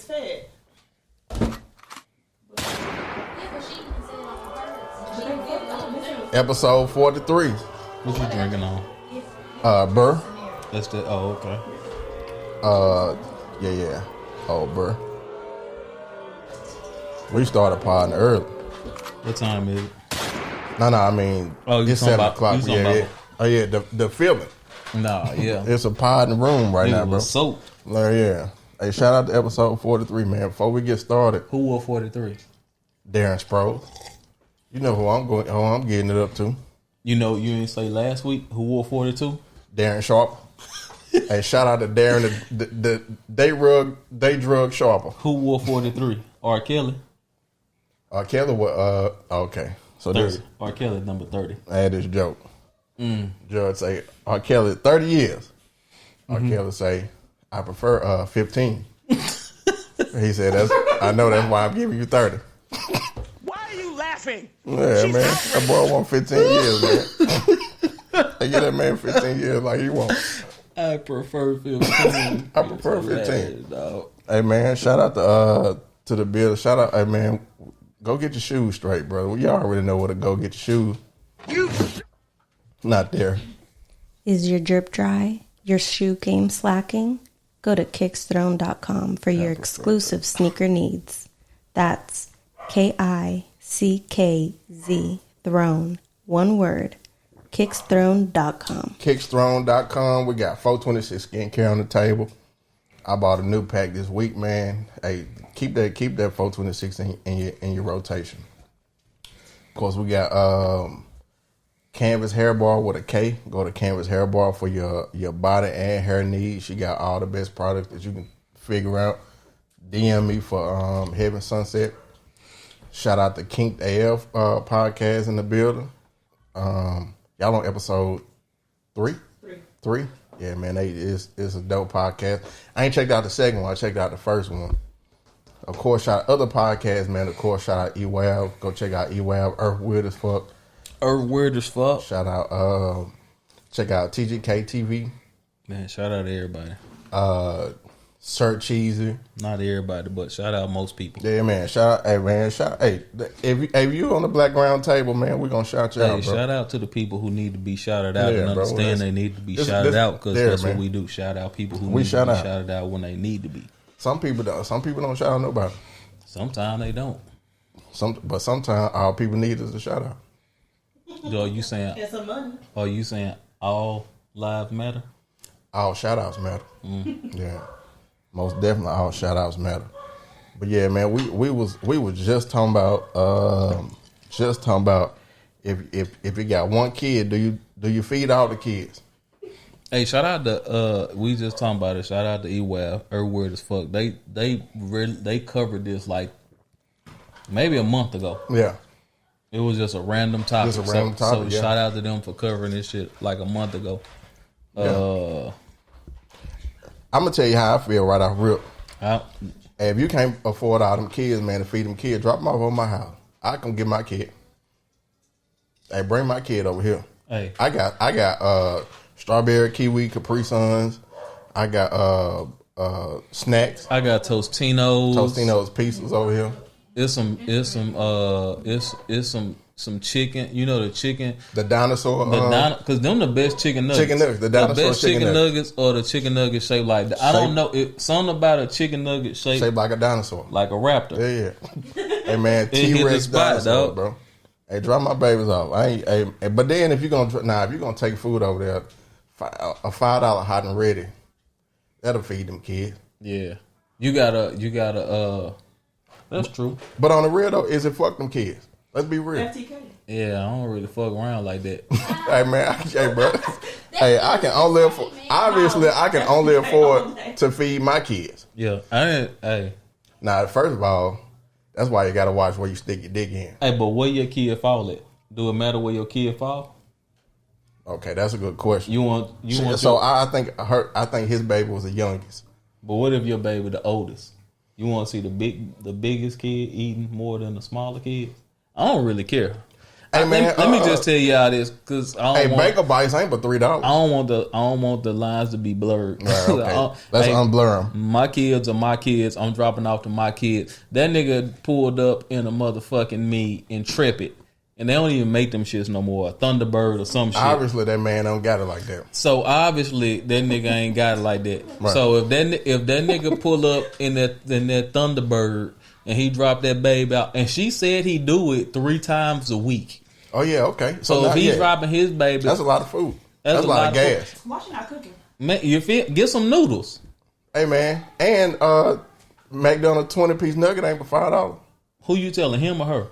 said. Episode 43. What you drinking on? Burr. That's the. Oh, okay. Yeah. Oh, Burr. We started podding early. What time is it? No, I mean, Oh, you it's talking 7 about- o'clock. you talking Yeah. about- Oh, yeah, the feeling. Nah, yeah. It's a pod in the room right now, Nigga bro. was soaked. Yeah. Hey, shout out to episode 43, man. Before we get started, Who wore 43? Darren Sproles. You know who I'm getting it up to. You know, you didn't say last week who wore 42? Darren Sharp. Hey, shout out to Darren, the day drug sharper. Who wore 43? R. Kelly. Kelly, okay. So 30. this, R. Kelly number 30. I had this joke. Judge say, R. Kelly, 30 years. R. Kelly say, I prefer 15. He said, I know that's why I'm giving you 30. Why are you laughing? Yeah, man. That boy want 15 years, man. They get that man 15 years like he want. I prefer 15. I prefer 15. Dog. Hey, man, shout out to the bill. Shout out, hey, man, go get your shoes straight, brother. Y'all already know where to go get your shoes. Not there. Is your drip dry? Your shoe game slacking? Go to kicksthrone.com for your exclusive sneaker needs. That's KICKZ Throne. One word. Kicksthrone.com. Kicksthrone.com. We got 426 skincare on the table. I bought a new pack this week, man. Hey, keep that 426 in your rotation. Of course, we got Canvas Hair Bar with a K. Go to Canvas Hair Bar for your body and hair needs. She got all the best products that you can figure out. DM me for Heaven Sunset. Shout out to Kinked AF podcast in the building. Y'all on episode 3? 3? Yeah, man, it's a dope podcast. I ain't checked out the second one. I checked out the first one. Of course, shout out other podcasts, man. Of course, shout out EWAB. Go check out EWAB. Earth Weird as Fuck. Earth Weird as fuck. Shout out, check out TGK TV. Man, shout out to everybody. Sir Cheesy. Not everybody, but shout out most people. Yeah, man. Shout out, hey, man. If you on the Black Round Table, man, we're going to shout you out, bro. Shout out to the people who need to be shouted out and bro, understand they need to be shouted out because that's what we do. Shout out people who need to be shouted out when they need to be. Some people don't shout out nobody. Sometimes they don't. But sometimes all people need is a shout out. Are you saying? And some money. Are you saying all lives matter? All shout outs matter. Yeah. Most definitely all shout outs matter. But yeah, man, we was just talking about if you got one kid, do you feed all the kids? Hey, shout out to we just talking about it. Shout out to EWAB, Earth Weird as fuck. They covered this like maybe a month ago. Yeah. It was just a random topic. Just a random topic, So yeah. shout out to them for covering this shit like a month ago. Yeah. I'm gonna tell you how I feel right off rip. Hey, if you can't afford all them kids, man, to feed them kids, drop them off at my house. I can get my kid. Hey, bring my kid over here. Hey, I got strawberry, kiwi, Capri Suns. I got snacks. I got Tostino's pieces over here. It's some chicken. You know the chicken, the dinosaur. Because them the best chicken nuggets. Chicken nuggets. The dinosaur best chicken nuggets or the chicken nuggets shaped like that. I don't know. Something about a chicken nugget shaped like a dinosaur, like a raptor. Yeah. Hey man, T-Rex dinosaur, dog. bro. Hey, drop my babies off. But then if you're gonna take food over there, a $5 hot and ready, that'll feed them kids. Yeah, you gotta. That's true. But on the real though, is it fuck them kids? Let's be real. FTK. Yeah, I don't really fuck around like that. Hey man, hey bro. Hey, I can only afford. Obviously, I can only afford to feed my kids. Yeah, I didn't. Hey, now first of all, that's why you gotta watch where you stick your dick in. Hey, but where your kid fall at? Do it matter where your kid fall? Okay, that's a good question. You want. So I think his baby was the youngest. But what if your baby the oldest? You want to see the biggest kid eating more than the smaller kids? I don't really care. Hey man, let me just tell y'all this because I hey, don't want. bagel bites ain't but $3. I don't want the lines to be blurred. Right, okay. Let's unblur them. My kids are my kids. I'm dropping off to my kids. That nigga pulled up in a motherfucking me Intrepid, and they don't even make them shits no more. A Thunderbird or some shit. Obviously, that man don't got it like that. So obviously that nigga ain't got it like that. Right. So if that nigga pull up in that Thunderbird and he dropped that babe out, and she said he do it 3 times a week. Oh yeah, okay. So if he's dropping his baby, that's a lot of food. That's a lot of gas. Why she not cooking? Man, you feel? Get some noodles. Hey man, and McDonald's 20-piece nugget ain't for $5. Who you telling, him or her?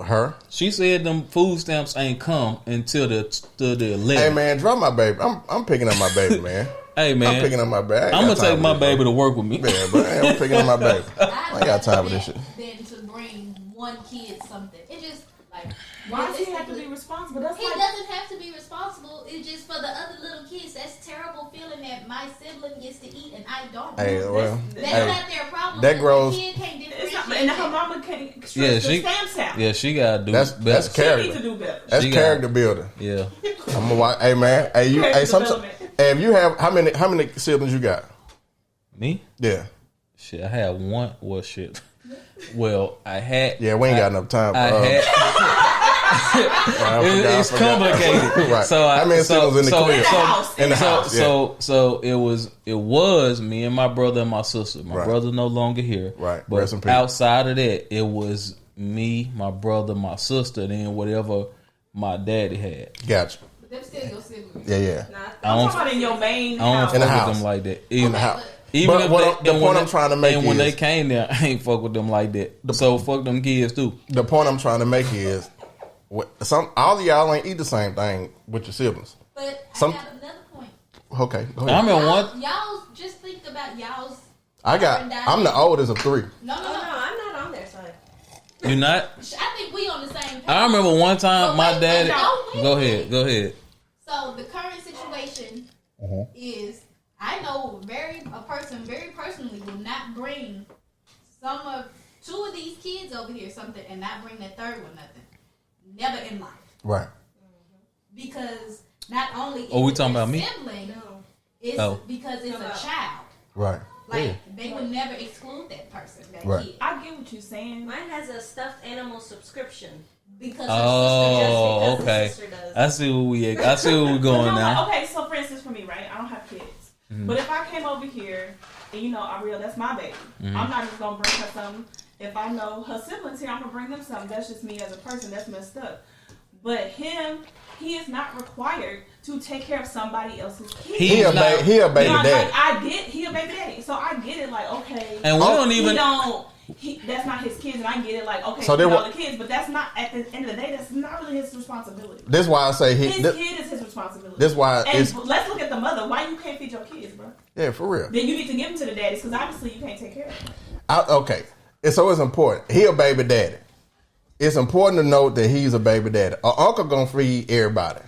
Her. She said them food stamps ain't come until the 11th. Hey man, drop my baby. I'm picking up my baby, man. Hey man, I'm picking up my baby. I'm gonna take my baby to work with me. Yeah, but I'm picking up my baby. I ain't got time for this shit. Than to bring one kid something. It just like Why does he have to be responsible? That's he like, doesn't have to be responsible. It's just for the other little kids. That's terrible feeling that my sibling gets to eat and I don't. Hey, well, That's hey, not their problem. that grows- The kid can't it's not, differentiate and her that. mama can't Yeah, stretch the stamps out. Yeah, she gotta do That's better. She character. needs to do better. That's She got character building. Yeah, I'm gonna watch. Hey man, hey you. Hey, Character sometimes. development. Hey, if you have how many siblings you got? me. Yeah, Shit, I had one. Well, shit. Well, I had. yeah. We ain't got enough time. I had. It's complicated. Right. So how many siblings in the crib? In the house. Yeah. So it was me and my brother and my sister. My Right. brother no longer here. Right. But Rest in peace. outside of that, it was me, my brother, my sister, then whatever my daddy had. Gotcha. But they're still your siblings. Yeah, yeah. I'm talking about in your main I don't house. fuck In the with house. them like that. In the house. Even But if what they, the and point when I'm trying to make and when is- they came there, I ain't fuck with them like that. So fuck them kids too. The point I'm trying to make is, all of y'all ain't eat the same thing with your siblings. But Some- I got another point. Okay, go I ahead. remember one. Y'all just think about y'all's. I'm the oldest of 3. No. I'm not on their side. You not? I think we on the same page. I remember one time But my wait, daddy. wait, Go wait. ahead. So the current situation is, I know a person very personally will not bring 2 of these kids over here something and not bring that third one nothing. Never in life. Right. Because not only Oh, we is it talking their about me? sibling, it's Oh. because it's a child. Right. Like they would never exclude that person, that Right. kid. I get what you're saying. Mine has a stuffed animal subscription. Because Oh, Just because okay. his sister does. I see where we're going No, now. okay, so for instance, for me, right? I don't have kids. But if I came over here and, Ariel, that's my baby. I'm not just going to bring her something. If I know her siblings here, I'm going to bring them something. That's just me as a person. That's messed up. But he is not required to take care of somebody else's kid. He a baby daddy. He a baby daddy. So I get it, like, okay. And we don't even. That's not his kids, and I get it, like, okay, So so they all the kids, but that's not, at the end of the day, that's not really his responsibility. This why I say His kid is his responsibility. This why And it's let's look at the mother. Why you can't feed your kids, bro? yeah, for real. Then you need to give them to the daddies, because obviously you can't take care of them. Okay, and so it's important. He a baby daddy. It's important to note that he's a baby daddy. A uncle gonna feed everybody.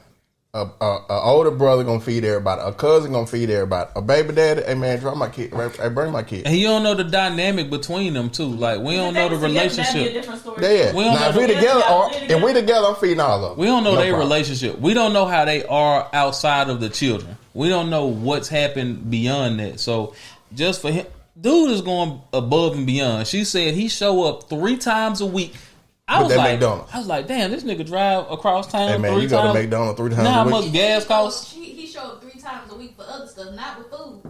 A older brother gonna feed everybody. A cousin gonna feed everybody. A baby daddy, hey man, drop my kid. Hey, bring my kid. And you don't know the dynamic between them too. Like we don't know the That'd be a relationship. different story. Yeah. We don't Now know if we the- together, Yeah, if we together, I'm feeding all of them. We don't know No their problem. relationship. We don't know how they are outside of the children. We don't know what's happened beyond that. So just for him, dude is going above and beyond. She said he show up 3 times a week. I With was that like, McDonald's. damn, this nigga drive across town Hey man, 3 you go to times. McDonald's 3 times Now how a week. much gas costs He showed 3 times a week for other stuff, not with food.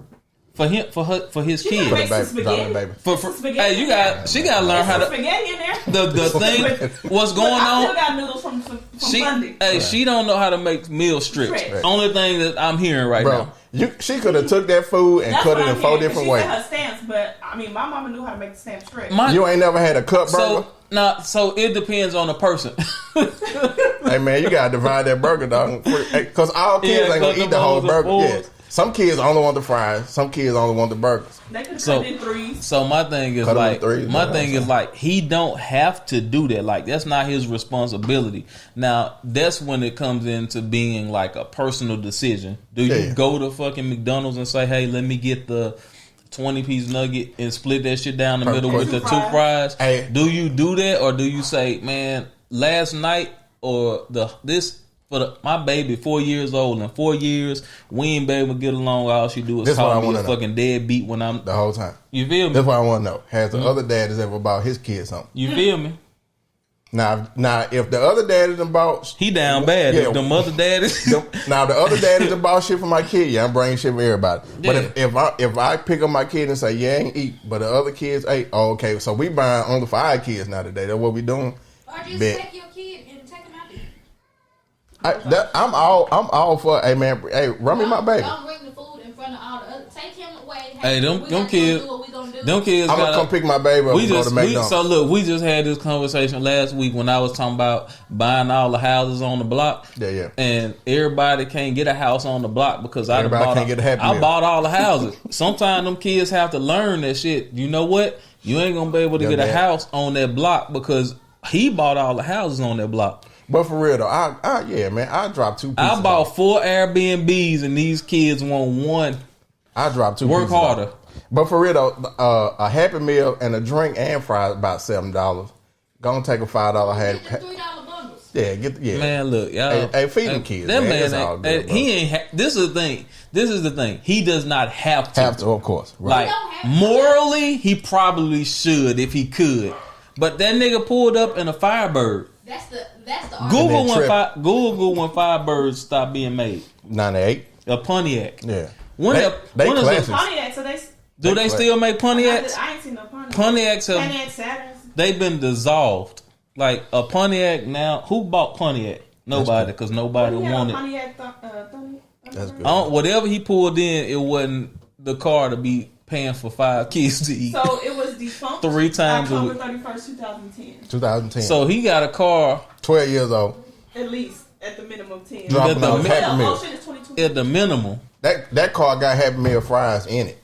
for him for his She kid? can make some Baby, drop spaghetti. my baby. For, Some hey, spaghetti you in got she got to learn how Some to spaghetti in there. the thing. What's going Look, I still on? got noodles from She Monday. she don't know how to make meal strips. Right. Only thing that I'm hearing right Bro, now. she could have took that food and That's cut what it I'm in 4 hearing, 'cause different she ways. said her stamps, but I mean, my mama knew how to make the stamps straight. You ain't never had a cut burger? So it depends on the person. Hey man, you gotta divide that burger, dog. Because all kids Yeah, ain't gonna cut eat the them whole hoes in burger. fours. Yeah. Some kids only want the fries. Some kids only want the burgers. They could So- cut in 3s. So my thing is Cut 'em in like threes, my man. thing is like he don't have to do that. Like that's not his responsibility. Now that's when it comes into being like a personal decision. Do you Yeah. go to fucking McDonald's and say, "Hey, let me get the 20-piece nugget and split that shit down the Perfect middle with the question. 2 fries"? Hey. Do you do that or do you say, "Man, last night or my baby 4 years old. In 4 years, we ain't be able to get along. All she do is This what I call me wanna a know. fucking deadbeat when I'm. The whole time. You feel me? That's what I want to know. Has the other daddies ever bought his kids something? You feel me? Now, if the other daddies done bought, He down bad. Yeah. The mother daddies. now the other daddies done bought shit for my kid. Yeah, I'm bringing shit for everybody. Yeah. But if I pick up my kid and say, yeah, I ain't eat, but the other kids ate, oh, okay. So we buying only for our kids now today. That's what we doing. Or just Bet. take your kid and take him out to eat. I'm all for. Hey man, hey, run me my baby. Don't bring the food in front of all the other. Take him away. Hey, them we gotta kids- do what we gonna do. Them kids I'm gonna got come pick my baby up and go to McDonald's. so look, we just had this conversation last week when I was talking about buying all the houses on the block. Yeah. And everybody can't get a house on the block because Everybody can't get a Happy I Meal. bought all the houses. Sometimes them kids have to learn that shit. You know what? You ain't gonna be able to Yeah, get a man. house on that block because he bought all the houses on that block. But for real though, I dropped 2 pieces. I bought off. 4 Airbnbs and these kids want one. I dropped 2 Work pieces off. harder. But for real though, a Happy Meal and a drink and fries about $7. Gonna take a $5 Get the Happy. $3 bundles. Yeah. Man, look, y'all. Hey, feed them kids, That man. man, It's all good, ain't, he ain't. This is the thing. This is the thing. He does not have to. Have to, of course. Right. Like don't have to. morally, he probably should if he could. But that nigga pulled up in a Firebird. That's the Google then when Firebirds stopped being made. 98. A Pontiac. Yeah. When They when is classics. Pontiac, so they. do they still make Pontiacs? I ain't seen no Pontiac. Pontiacs have Pontiac Saturns. they've been dissolved. Like a Pontiac now. Who bought Pontiac? Nobody, because nobody We had a wanted. Pontiac That's good. Whatever he pulled in, it wasn't the car to be paying for 5 kids to eat. So it was defunct 3 times a October week. 31st, 2010. 2010. So he got a car 12 years old. At least, at the minimum 10. Dropping the off mi- Happy Meal. Ocean is 2020. at the minimum That car got Happy Meal fries in it.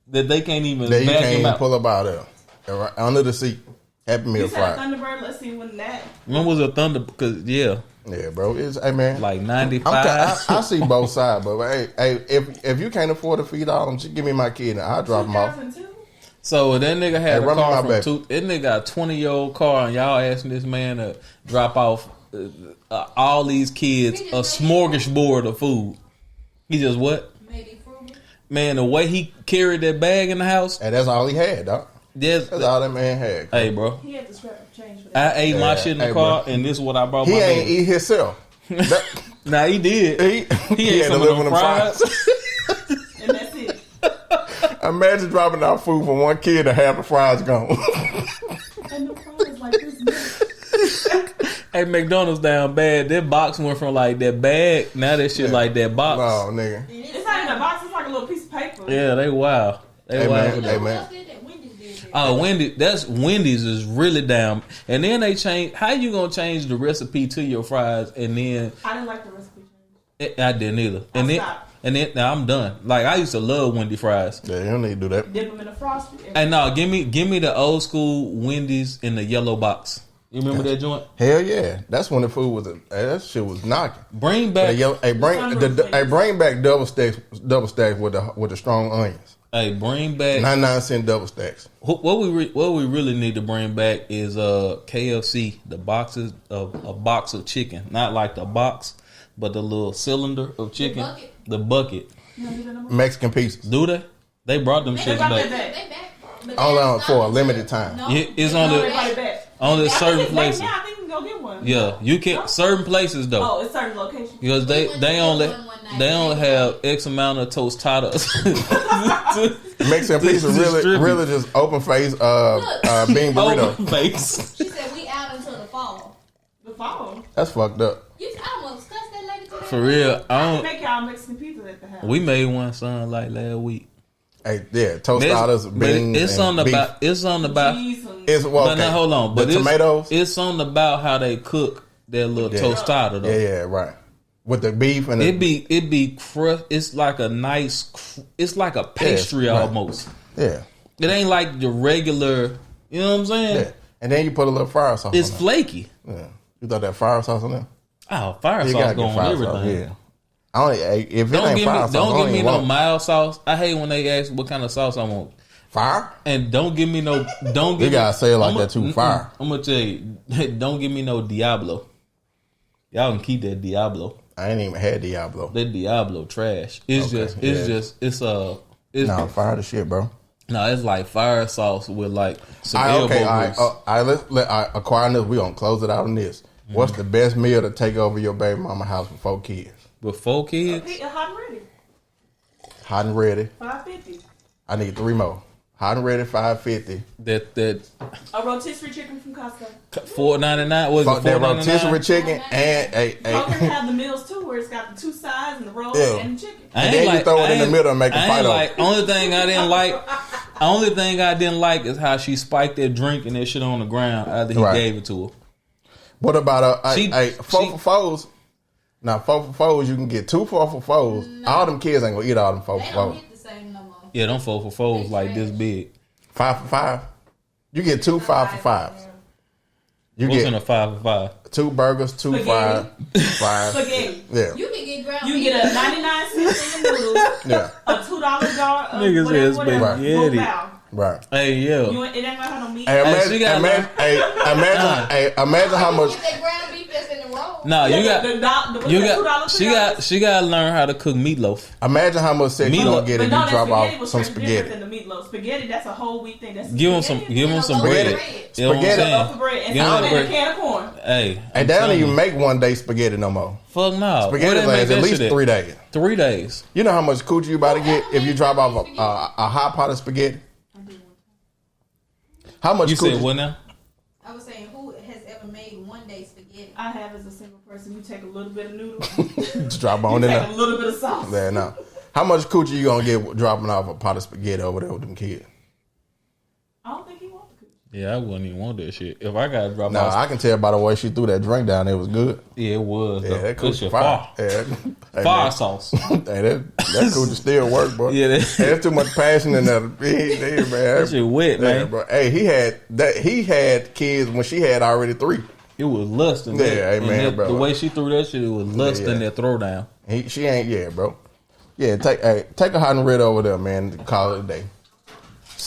that they can't even That you back can't him even out. pull up out of. Right under the seat. Happy Meal You said fries. Thunderbird. Let's see when that. When was a Thunder? Because yeah, Yeah, bro. Hey man. like I 95. see both sides, but hey, if you can't afford to feed all them, just give me my kid and I'll drop them off. 2002? So that nigga had Hey, a run me car my from back. that nigga got a 20-year-old car, and y'all asking this man to drop off all these kids a smorgasbord of food. He just what? maybe frugal. Man, the way he carried that bag in the house, And that's all he had, dog. yes, That's all that man had. hey, bro. He had to scrap change for that. I ate my Yeah, shit in the hey, car, bro. and this is what I brought He my ain't baby. eat himself. That- Nah, he did. he He ate had some to of live them with them fries. And that's it. Imagine dropping out food for one kid and half the fries gone. And the fries like this big. Hey, McDonald's down bad. That box went from like that bag. Now that shit like that box. No, nigga. It's not in a box. It's like a little piece of paper. Yeah, they wild. They Hey, wild. man. with Hey, that. Who man. else did that? Wendy's did that. Oh, Wendy's is really down. And then they change. How you gonna change the recipe to your fries? And then I didn't like the recipe change. I didn't either. And then stopped. now I'm done. Like I used to love Wendy fries. Yeah, you don't need to do that. Dip them in the frosty. And no, give me the old school Wendy's in the yellow box. You remember that joint? Hell yeah. That's when the food was, that shit was knocking. Bring back. Bring back double stacks with the strong onions. Hey, bring back. 99-cent double stacks. What we really need to bring back is KFC, the boxes of a box of chicken, not like the box, but the little cylinder of chicken, bucket. the bucket. Mexican pizzas. Do they? They brought them They shits brought back. that They back. But All they're out for a stopping limited to- time. No, Yeah, it's they on go the- back. Everybody back. Only I think certain it's back places. now. I think you can go get one. Yeah, you can certain places though. Oh, it's certain locations. Because We went to they get only one night. they only have X amount of tostadas. Mexican pizza Distribute. really just open face bean burrito. Open face. She said we out until the fall. The fall. That's fucked up. I almost cussed that lady to that. For real, I I can don't. make y'all Mexican pizza at the house. We made one son like last week. Hey, yeah, tostadas, But beans, it's and something beef. about it's something about. Cheese and It's well, But now hold on, but the tomatoes. It's something about how they cook their little Yeah. tostada though. Yeah, right. With the beef and It be crust. It's like a nice. It's like a pastry right. almost. yeah, It ain't like the regular. You know what I'm saying? yeah. And then you put a little fire sauce. It's on flaky. there. Yeah, you thought that fire sauce on there? Oh, fire You sauce gotta going get fire everything. sauce. Yeah. I only if it Don't ain't give fire me sauce, don't I give me even no want it. mild sauce. I hate when they ask what kind of sauce I want. Fire. And don't give me no. Don't give You gotta me, say it like that too. Fire. I'm gonna tell you. Don't give me no Diablo. Y'all can keep that Diablo. I ain't even had Diablo. That Diablo trash. It's it's No, fire the shit, bro. no, it's like fire sauce with like some All elbow right, grease. let's acquire this. We gonna close it out on this. What's the best meal to take over your baby mama house with 4 kids? With 4 kids, Hot and ready. Hot and ready. $5.50. I need 3 more. Hot and ready, $5.50. that A rotisserie chicken from Costco. $4.99 was it That $4.99? rotisserie chicken and Y'all can have the meals too, where it's got the 2 sides and the rolls Yeah. and the chicken. And then you throw it in the middle and make a I fight ain't over. like. Only thing I didn't like is how she spiked that drink and that shit on the ground after he Right. gave it to her. What about She- 4 for 4s? Now 4 for 4s, you can get 2 4 for 4s. All them kids ain't gonna eat all them 4 They for don't 4s. hit the same no more. Yeah, them 4 for 4s like this big. 5 for 5. You get 2 5 for 5s. You What's in get a 5 for 5? 2 burgers, 2 Spaghetti. fries. Spaghetti. Yeah, You can get ground You beef. get a 99-cent in noodles, yeah, a $2 jar of Niggas whatever, said whatever. spaghetti. Go bow. right. Hey, yeah. You ain't, it ain't gonna have no meat. Hey, she got imagine how much. Get that ground beef that's in the roll. No, you got. the You $2, got she got to learn how to cook meatloaf. Imagine how much sex you Meatloaf. gonna get But if no, you that drop spaghetti off was some straight different spaghetti. than the meatloaf. Spaghetti, that's a whole wheat thing. That's Give him some Spaghetti. bread. You know what I'm Spaghetti. saying? Loaf of bread and Give him some that in a bread. can of corn. Hey, And I'm they don't telling even you. make 1 day spaghetti no more. Fuck no. Spaghetti Where they make lasts that at least shit at? 3 days. 3 days. You know how much coochie you about to get if you drop off a hot pot of spaghetti? How much You coochie? said what now? I was saying, who has ever made 1 day spaghetti? I have as a single person. You take a little bit of noodles, Just drop you on in take a there. little bit of sauce. Yeah, no. How much coochie you gonna get dropping off a pot of spaghetti over there with them kids? I don't think he wants the coochie. Yeah, I wouldn't even want that shit. If I got to drop Nah, off. I can tell by the way she threw that drink down. It was good. Yeah, it was. Yeah, though. that Good shit coochie fire. fire. Yeah, hey, Fire man. sauce. Hey, that coochie still work, bro. Yeah, that- Hey, there's too much passion in that. Man. That shit wet, man. Bro. Hey, he had kids when she had already 3. It was lust in Yeah, that. hey, And man, that- bro. The way she threw that shit, it was lust Yeah. in that throwdown. She ain't, yeah, bro. Yeah, take a hot and red over there, man. Call it a day.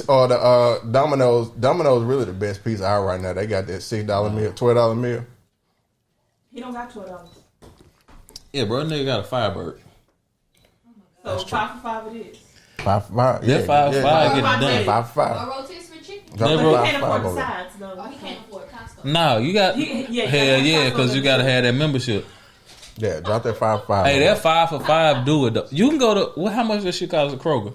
Or the Domino's. Domino's really the best pizza out right now. They got that $6 meal, $12 meal. He don't got $12. Yeah, bro, nigga got a Firebird. So 5 for 5 it is. 5 for 5. That 5 for 5 get it done. 5 for A 5. rotisserie chicken? Drop Yeah, that bro. He 5 can't for 5 afford the over there. sides though. Oh, he can't afford Costco. No, you got. Yeah, Hell yeah, Costco because you got to does have that membership. Yeah, drop that 5 for 5. Hey, over that 5 for 5 do it though. You can go to how much that shit cost at Kroger?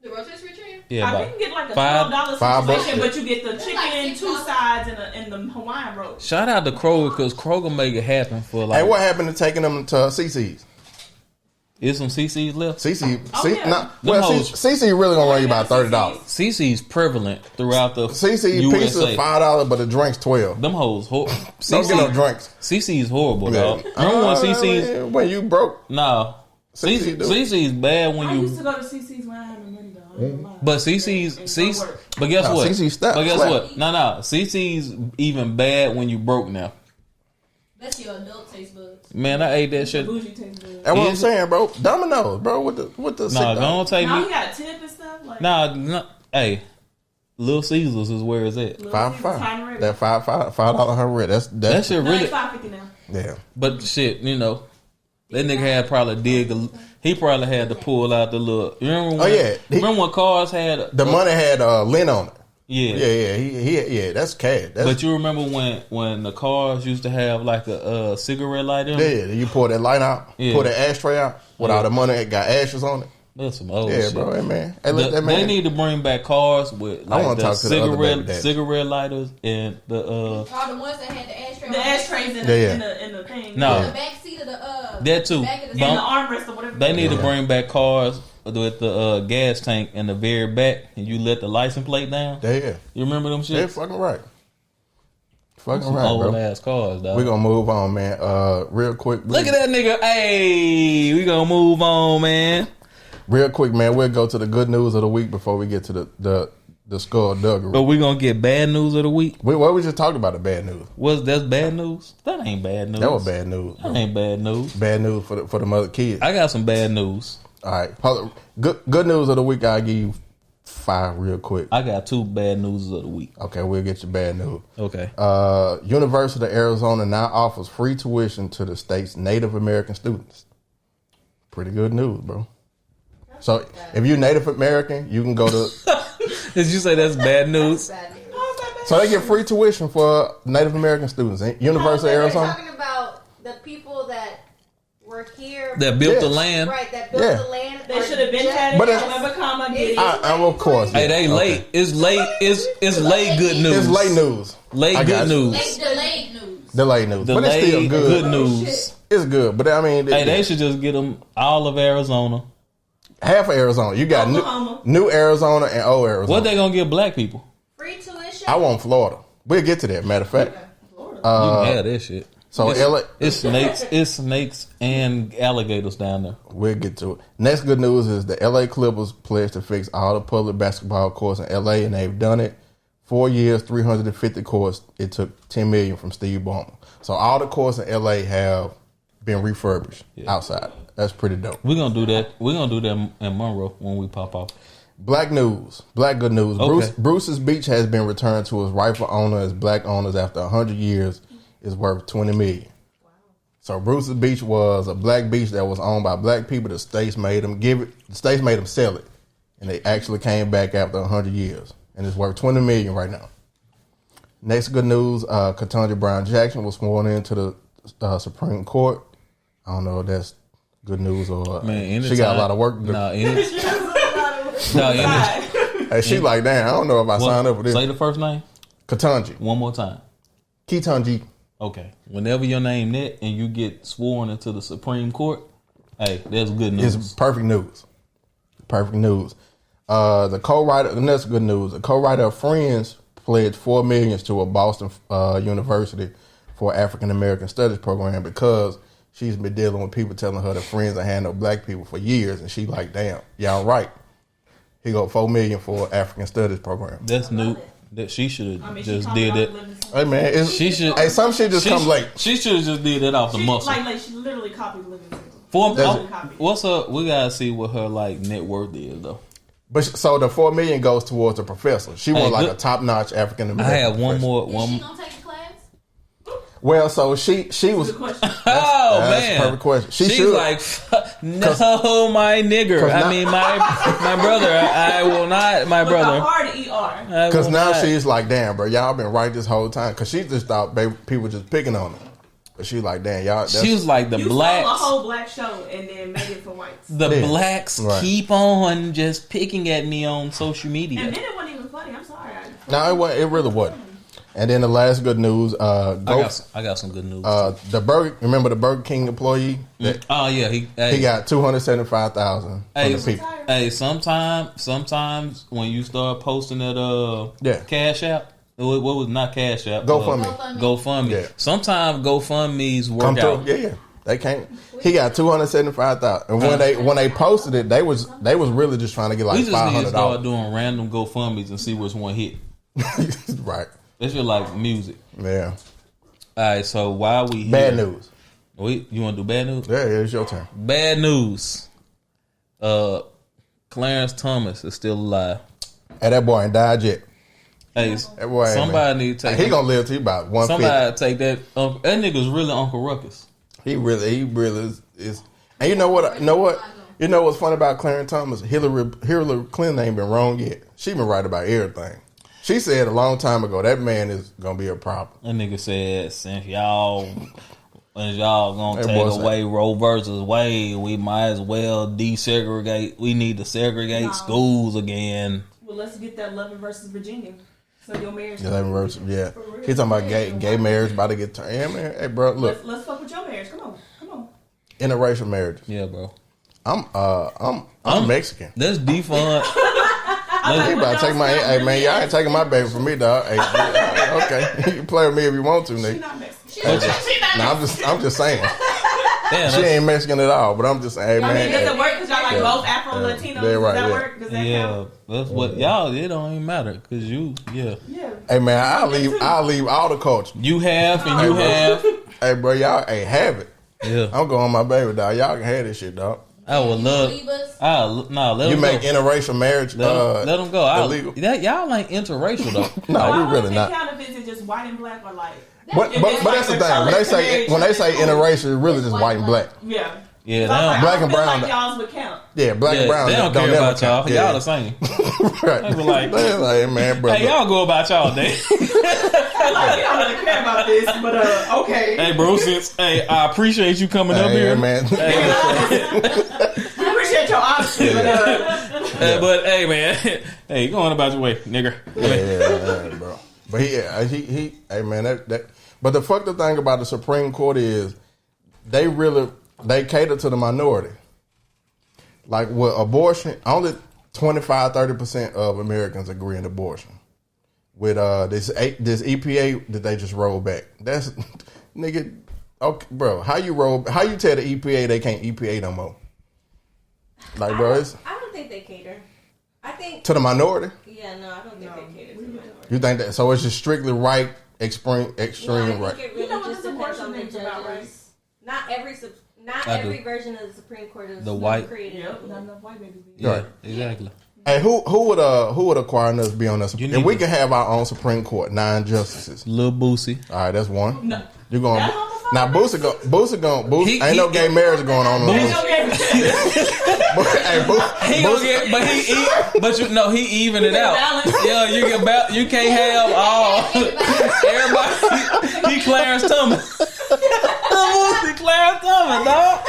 The rotisserie chicken? Yeah, I about think you get like a $5. $12 $5 situation, bucks. but you get the chicken, like 2 $6. sides, and the Hawaiian roll. Shout out to Kroger because Kroger make it happen for like. Hey, what happened to taking them to CC's? Is some CC's left? CC, Oh, yeah. nah, well, Them hoes- CC really gonna run you about $30. CC's prevalent throughout the CC USA. pizza $5, but the drinks $12. Them hoes. Don't get no drinks. CC's horrible, dog. Remember when CC's? when you broke? No. CC do. CC's bad when I used to you. go to CC's when I had no money though. I ain't gonna lie. But CC's. It CC, don't work. but guess No, what? CC's stuff. But guess Slap. what? No. CC's even bad when you broke now. That's your adult taste buds. Man, I ate that shit. Bougie taste good. That's what I'm Is it? saying, bro. Domino's, bro, with the Nah, $6. don't take Now me. he got tip and stuff. Like, Nah, hey. Little Caesars is where it's at. Little 5 for Caesars, Hot and 5. Ready. That $5 $100. That That's shit No, really. it's $5.50 now. yeah. But shit, you know, that nigga had probably he probably had to pull out the little. You remember when? Oh, yeah. Remember when cars had The money had lint on it. Yeah. Yeah. He that's cash. That's, But you remember when the cars used to have like a cigarette light in them? yeah, you pour that light out, Yeah. pour that ashtray out with Yeah. all the money that got ashes on it. That's some old Yeah, shit. bro. Hey, man. Hey, look, that man. They need to bring back cars with like wanna the talk to the other baby daddy. cigarette lighters and the All the ones that had the ashtray. The ashtrays in Yeah, the, yeah. in the thing. No. The back seat of the That too. back of the And Bump. the armrest or whatever. They need to Yeah. bring back cars with the gas tank in the very back, and you let the license plate down. Yeah. You remember them They're shit? fucking right. Fucking Some right, old bro. ass cars, dog. We're gonna move on, man. Real quick. Look at that nigga. Hey, we gonna move on, man. Real quick, man. We'll go to the good news of the week before we get to the skullduggery. But we gonna get bad news of the week. What we just talked about the bad news. That's bad news? That ain't bad news. That was bad news. That Bro. ain't bad news. Bad news for the mother kids. I got some bad news. All right. Good news of the week. I'll give you 5 real quick. I got 2 bad news of the week. Okay, we'll get your bad news. Okay. University of Arizona now offers free tuition to the state's Native American students. Pretty good news, bro. So if you're Native American, you can go to. Did you say that's bad news? Bad news. So they get free tuition for Native American students. University of We're Arizona. talking about the people that were here. That built the Yes. land. Right, that built Yeah. the land. They should have been had But it. it's- However, comma, get it. Of course. Hey, they Okay. late. It's late. It's late. Good news. It's late news. Late I got good you. news. It's delayed news. Delayed news. But it's Delayed still good. good news. It's good. But I mean, Hey, they should just get them all of Arizona. half of Arizona. You got Oklahoma. new Arizona and old Arizona. What they gonna give black people? Free tuition. I want Florida. We'll get to that. Matter of fact. You can have that shit. So it's, LA, it's snakes and alligators down there. we'll get to it. Next good news is the LA Clippers pledged to fix all the public basketball courts in LA, and they've done it. 4 years, 350 courts. It took $10 million from Steve Ballmer. So all the courts in LA have been refurbished outside. That's pretty dope. We're gonna do that. We're gonna do that in Monroe when we pop off. Black news, black good news. Okay. Bruce's Beach has been returned to its rightful owner as black owners after 100 years. Is worth $20 million. Wow. So Bruce's Beach was a black beach that was owned by black people. The states made them give it. The states made them sell it, and they actually came back after 100 years, and it's worth $20 million right now. Next good news: Ketanji Brown Jackson was sworn into the Supreme Court. I don't know if that's good news or she got a lot of work to do. Hey, she like, damn, I don't know if I signed up for this. Say the first name Ketanji. one more time. Ketanji. Okay. Whenever your name that and you get sworn into the Supreme Court, hey, that's good news. It's perfect news. Perfect news. The co-writer, and that's good news. The co-writer of Friends pledged $4 million to a Boston university for African American Studies program because she's been dealing with people telling her that Friends ain't had no black people for years, and she like, damn, y'all right. He got $4 million for African Studies program. That's new. That she should have just did it. Hey man, She should. Hey, some shit just come late. She should have just did that off the muscle. Like she literally copied Living Single. What's up? We gotta see what her like net worth is though. But so the $4 million goes towards the professor. She was like good. a top notch African I American. had one more. Is she gonna take the class? Well, so she was. Good question. Oh That's man, a perfect question. She's She's like, no, my nigger. I mean, my brother. I will not. My With brother. a hard ER. Because now she's like, damn, bro, y'all been right this whole time. Because she just thought people just picking on her. But she's like, damn, y'all. That's, She was like the You blacks. stole a whole black show and then made it for whites. The Yeah. blacks Right. keep on just picking at me on social media. And then it wasn't even funny. I'm sorry. no, it wasn't. It really wasn't. And then the last good news, I got some good news. remember the Burger King employee? That Oh yeah, he got $275,000 from Hey, the people. hey, sometimes when you start posting that Yeah. Cash App, what was not Cash App? GoFundMe. GoFundMe. Yeah. Sometimes GoFundMe's work Come out. through. Yeah. They can't. He got $275,000, and when they posted it, they was really just trying to get like We just need to start $500. doing random GoFundMe's and see which one hit. Right. It's just like music. Yeah. All right, so while we Bad here, news. You want to do bad news? Yeah, it's your turn. Bad news. Clarence Thomas is still alive. Hey, that boy ain't died yet. Hey, That boy ain't, somebody man. need to take He him. gonna live to about 150. Somebody take that. That nigga's really Uncle Ruckus. He really is. And you know what? You know what's funny about Clarence Thomas? Hillary Clinton ain't been wrong yet. She been right about everything. She said a long time ago that man is gonna be a problem. That nigga said, since y'all gonna That take boy said- away Roe versus Wade, we might as well desegregate. We need to segregate schools again. Well, let's get that Loving versus Virginia. So your marriage. 11 yeah. He talking about gay marriage about to get turned. Yeah, man. Hey, bro, look, Let's fuck with your marriage. Come on. interracial marriage. Yeah, bro. I'm Mexican. Let's defund. He about to take my. Hey, man, y'all ain't taking my baby from me, dog. Hey, okay, you can play with me if you want to, She's nigga. not Mexican. No, I'm just saying. Damn, She ain't Mexican at all, but I'm just saying, hey, I mean, man. does it hey, work because y'all like both Afro Latinos? they're right, Does that yeah. work? Does that yeah, count? that's what y'all. It don't even matter because Yeah. Hey, man, I'll leave all the culture. you have and you bro. have. Hey, bro, y'all ain't have it. Yeah, I'm going my baby, dog. Y'all can have this shit, dog. I would love. Leave us. No, let You them make go. interracial marriage Let them go. illegal. Y'all ain't interracial though. No, we really Why not. count if it's just white and black or like But that's the thing. When they say interracial, it's really just white and black. yeah. Yeah, So I was like, Black I don't and feel brown. Like y'all's would count. Yeah, black and brown. They don't care never about y'all. count. Yeah. Y'all the same. Right. They be like, They're like, man, bro. hey, y'all go about y'all day. Like, I don't really care about this, but okay. Hey, bro, I appreciate you coming up Hey, here, man. I appreciate your honesty, but hey, man, hey, go on about your way, nigga. Yeah, bro. But he, hey man, that. But the fucked up thing about the Supreme Court is they cater to the minority. Like with abortion, only 25-30% of Americans agree in abortion. With this EPA that they just rolled back, that's nigga. Okay, bro, how you tell the EPA they can't EPA no more? Like, bro, it's I don't think they cater. I think. to the minority. Yeah, no, I don't think they cater to the minority. You think that? So it's just strictly right, extreme I right. think it really You know what just this depends on abortion the thing's about, right? judges. Not I do. every version of the Supreme Court is The white- created. Yep, not enough white babies. Yeah, Right. exactly. Hey, who would acquire us to be on us? You If need we to- could have our own Supreme Court, 9 justices. Lil Boosie. All right, that's one. No. You going That homophobic? now? Boosie ain't no gay marriage going on. Ain't no game. Hey, He gonna get, but he even it out. balance. Yeah, you can't have all everybody. He Clarence Thomas. Boosie Clarence Thomas, dog.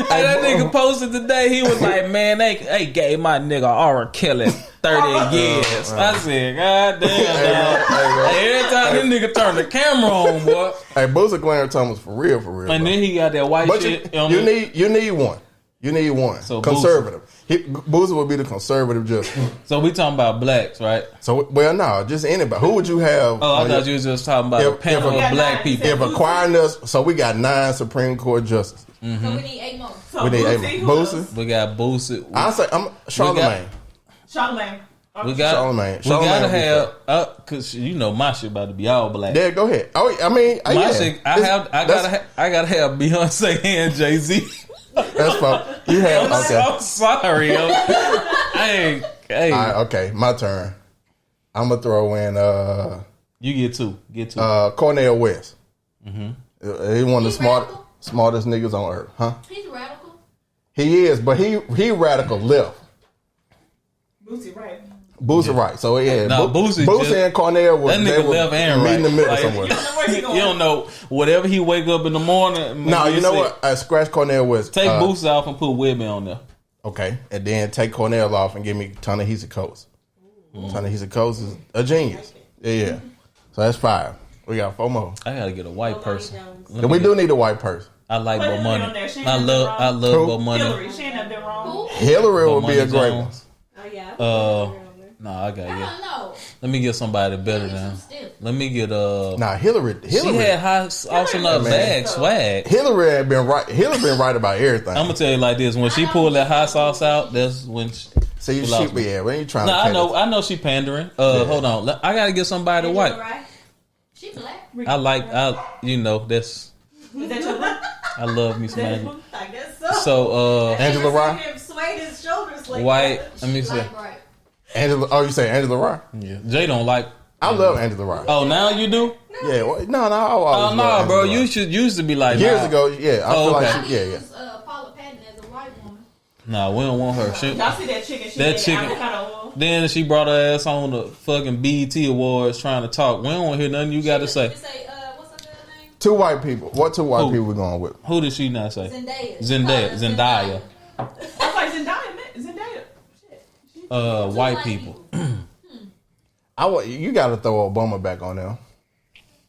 Hey, that nigga posted today. He was like, "Man, they gave my nigga R. Kelly 30 years." I said, "God damn, dog." Every time this nigga turned the camera on, boy, Hey, Boosie Clarence Thomas for real. and bro. then he got that white But shit. you need one. You need one. So conservative. Boosie would be the conservative justice. So we talking about blacks, right? So well, no, just anybody. Who would you have? Oh, I on thought your- you was just talking about a If- panel if a- of black people. If acquiring us, so we got 9 Supreme Court justices. So we need 8 more. So We need Boosie, 8 who more. else? Boosie. We got Boosie. I say I'm Charlamagne. Charlamagne. We got Charlamagne. We gotta Charlamagne have cause you know my shit about to be all black. Yeah, go ahead. Oh, I mean, My yeah. shit, I gotta have Beyonce and Jay-Z. That's fine. You have okay. I'm sorry, yo. Hey, All right, okay, my turn. I'm gonna throw in you get two. Cornel West. He's one of the He's radical? smartest niggas on earth, huh? He's radical. He is, but he radical left. Boosie, right? Boosie right. So yeah, Nah, Boosie just- and Cornel was That they nigga were left and meet right. in the middle Like, somewhere. Where he You going? don't know whatever he wake up in the morning. No, you know say, what? I scratch Cornel West. Take Boosie off and put Whitney on there. Okay, and then take Cornell off and give me Ta-Nehisi Coates. Ta-Nehisi Coates is a genius. Yeah. So that's 5. We got 4 more. I gotta get a white Bomani person. Jones. Let And me we do need a white person. I like Put Bo Hillary on Money. there. She ain't I nothing love wrong. Bo Who? Money. Hillary, she ain't never been wrong. Who? Hillary Bo would be a Money great Jones. Oh yeah. Nah, I got I yeah. don't know. Let me get somebody better He's than. stiff. Let me get one. Nah, Hillary. She had high sauce in her man. bag swag. Hillary had been right. Hillary been right about everything. I'm gonna tell you like this: when she pulled that hot sauce out, that's when. See, she lost she me. yeah. We ain't trying No, to. I know she pandering. Hold on, I gotta get somebody Angela white. Rye? She black. I that's. Is that your book? I love me some Angela. I guess so. So Angela Rye. Him sway his shoulders like white. that. Let me see. Black, right. Angela. Oh, you say Angela Rye? Yeah, Jay don't like. I love Angela Rye. Oh, now you do? Yeah. Well, no. I Oh always no, loved bro. Angela You Rye. should used to be like Years nah. ago, yeah. I Oh, feel okay. like she, yeah. Use Paula Patton as a white woman. Nah, we don't want her. She, Y'all see that chicken? She That made chicken. avocado oil. then she brought her ass on the fucking BET Awards trying to talk. We don't want to hear nothing you got to say. You say, what's her name? 2 white people. What 2 white Who? people we going with? Who did she not say? Zendaya. Zendaya. I was like Zendaya. Shit. White people. You got to throw Obama back on there.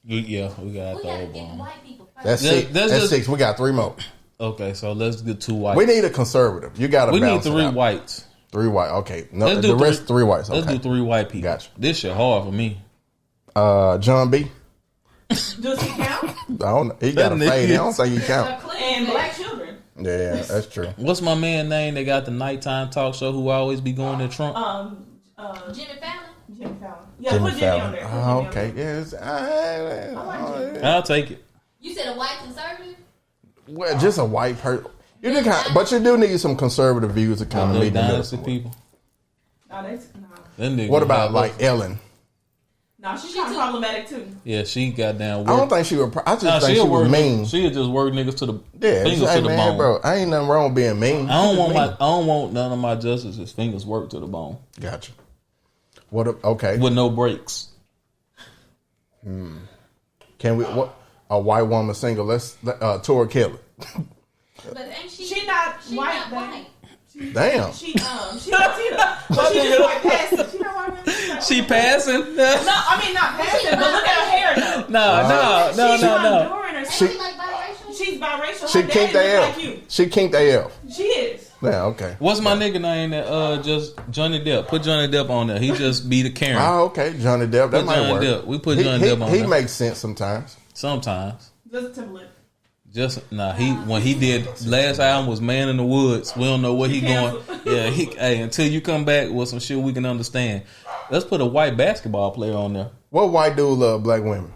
Yeah, we got We to gotta throw get Obama. white people first. That's Yeah, 6. that's That's just- 6. We got 3 more. Okay, so let's get 2 whites. We need a conservative. You got to. We need balance it 3 out. whites. 3 white. Okay. No, Let's the do rest 3 whites. Let's Okay. do 3 white people. Gotcha. This shit hard for me. John B. Does he count? I don't know. He got a That fade. I nigga- don't think he count. And black children. Yeah, that's true. What's my man name? They got the nighttime talk show who always be going to Trump. Jimmy Fallon. Jimmy Fallon. Yeah, Jimmy put Jimmy on Fallon. there. Put Oh, Jimmy on okay. there. Yes. I'll take it. You said a white conservative? Well, just a white person. You do but you do need some conservative views to kind of Those meet the middle. dynasty people. No, nah. That nigga What about have like us- Ellen? No, she's kind of problematic too. Yeah, she got down. I don't think she would. I just think she she'll was work. mean. She'll just work niggas to the Yeah, fingers hey, to the man, bone. bro. I ain't nothing wrong with being mean. I don't She want was I don't want none of my justices fingers worked to the bone mean. Gotcha. What? Okay. with no breaks. Can we? What? A white woman single? Let's Tori Kelly. But ain't She not She white. not baby. white. Damn. She Latina, but she just like passive. She not white. She passing? No, I mean not passive, but look at her hair though. No. She's Honduran or Ain't something. she like biracial? She's biracial. She Her kinked daddy look AF. like you. She kinked AF. She is. Yeah. Okay. What's my nigga name? That just Johnny Depp. Put Johnny Depp on there. He just be the Karen. Oh, okay. Johnny Depp. That Put might Johnny work. Depp. We put He- Johnny Depp on He there. makes sense sometimes. Sometimes. Justin Timberlake. Just when he did last album was Man in the Woods. We don't know what he going. Yeah, hey, until you come back with some shit we can understand. Let's put a white basketball player on there. What white dude love black women?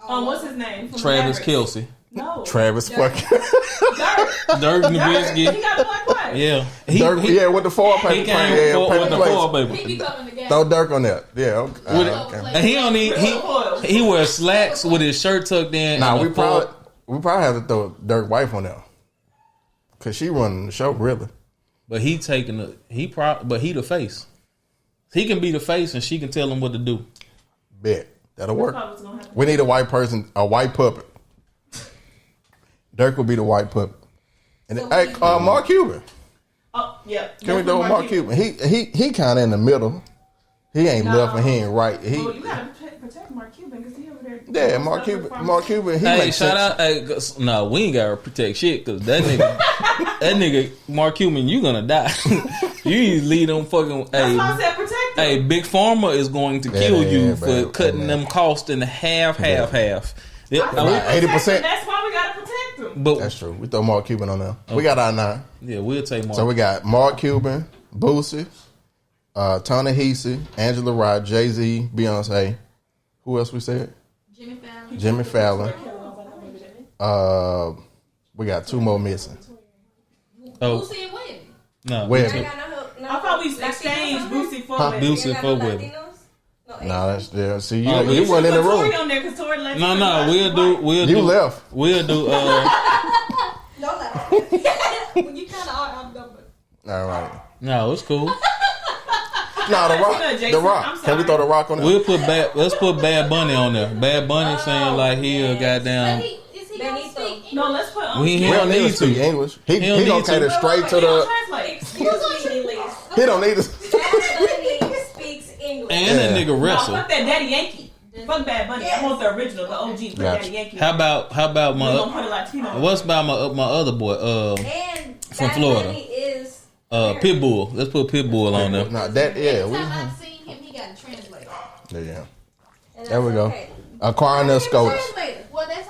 What's his name? From Travis Mavericks. Kelce. No. Travis fucking Dirk. Dirk He Nowitzki. got a black wife. Yeah. Dirk. Yeah, with the four He paper came plane. Yeah, with paper the plates. four He paper. be coming together. Throw Dirk on that. Yeah. Okay. With okay. And he only he wears slacks with his shirt tucked in. Nah, and we a full- probably have to throw Dirk wife on there. Cause she running the show, really. But he taking but he the face. He can be the face and she can tell him what to do. Bet that'll work. That's probably what's gonna happen. We need a white person, a white puppet. Dirk will be the white puppet. And So hey, we- Mark Cuban. Oh, yeah. Can we throw Mark Cuban? He kind of in the middle. He ain't No. left and he ain't right. Well, you gotta protect Mark Cuban because he over there. Yeah, Mark Cuban. He Hey, makes shout sense. out! Hey, no, we ain't gotta protect shit because that nigga, Mark Cuban, you gonna die. You need to leave them fucking. That's why I Hey, said protect him. hey, Big Pharma is going to kill you for babe, cutting man. them costs in half. Yeah, About I- 80%. That's why we gotta protect him. but That's true. We throw Mark Cuban on there. We got our 9. yeah, we'll take more. So we got Mark Cuban, Boosie, Ta-Nehisi, Angela Rod, Jay-Z, Beyonce. Who else we said? Jimmy Fallon. Jimmy Fallon. We got 2 more missing. oh Boosie and Whitney. no, Where? I got no I thought we exchanged Boosie for Whitney. Boosie for Whitney. Nah, that's there. See, you, Oh, you we weren't in the room. Tory on there because Tory left. No, we'll You do. left. We'll do. Don't laugh. When you kind of are, I'm done. All right. No, it's cool. No, the Rock. Jason, The I'm Rock. Can we sorry. throw the Rock on there? Let's put Bad Bunny on there. Bad Bunny saying like he a goddamn. Is he gonna Benito. speak? No, let's put. We We ain't don't need to need speak to. English. He don't gonna need to. cater straight to He don't the. translate. Excuse me, Elise. He don't need to. Bad Bunny speaks English. And that nigga No, wrestle. fuck that Daddy Yankee. Fuck Bad Bunny. I want the original, the OG. Fuck Gotcha. Daddy Yankee. How about we gonna my put a Latino? what's about my other boy And From Bad Florida. Bunny is Pitbull? Let's put Pitbull on there. Nah, that yeah. Every time I've seen him, he got a translator. Yeah. and There we that's go. okay. Acquiring us SCOTUS. Translator. Well, that's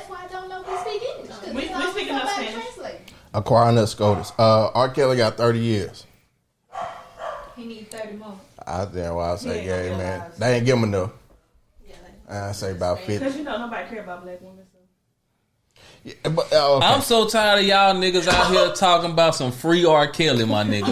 why I don't know if he speak English. 'cause We he's always speak enough somebody Spanish. translate. Acquiring us SCOTUS. R. Kelly got 30 years. He need 30 more. I say, Yeah, yeah, yeah, man. lies. They ain't give him enough. I say about 50. Because you know nobody care about black women. So. Yeah, but, okay. I'm so tired of y'all niggas out here talking about some free R. Kelly, my nigga.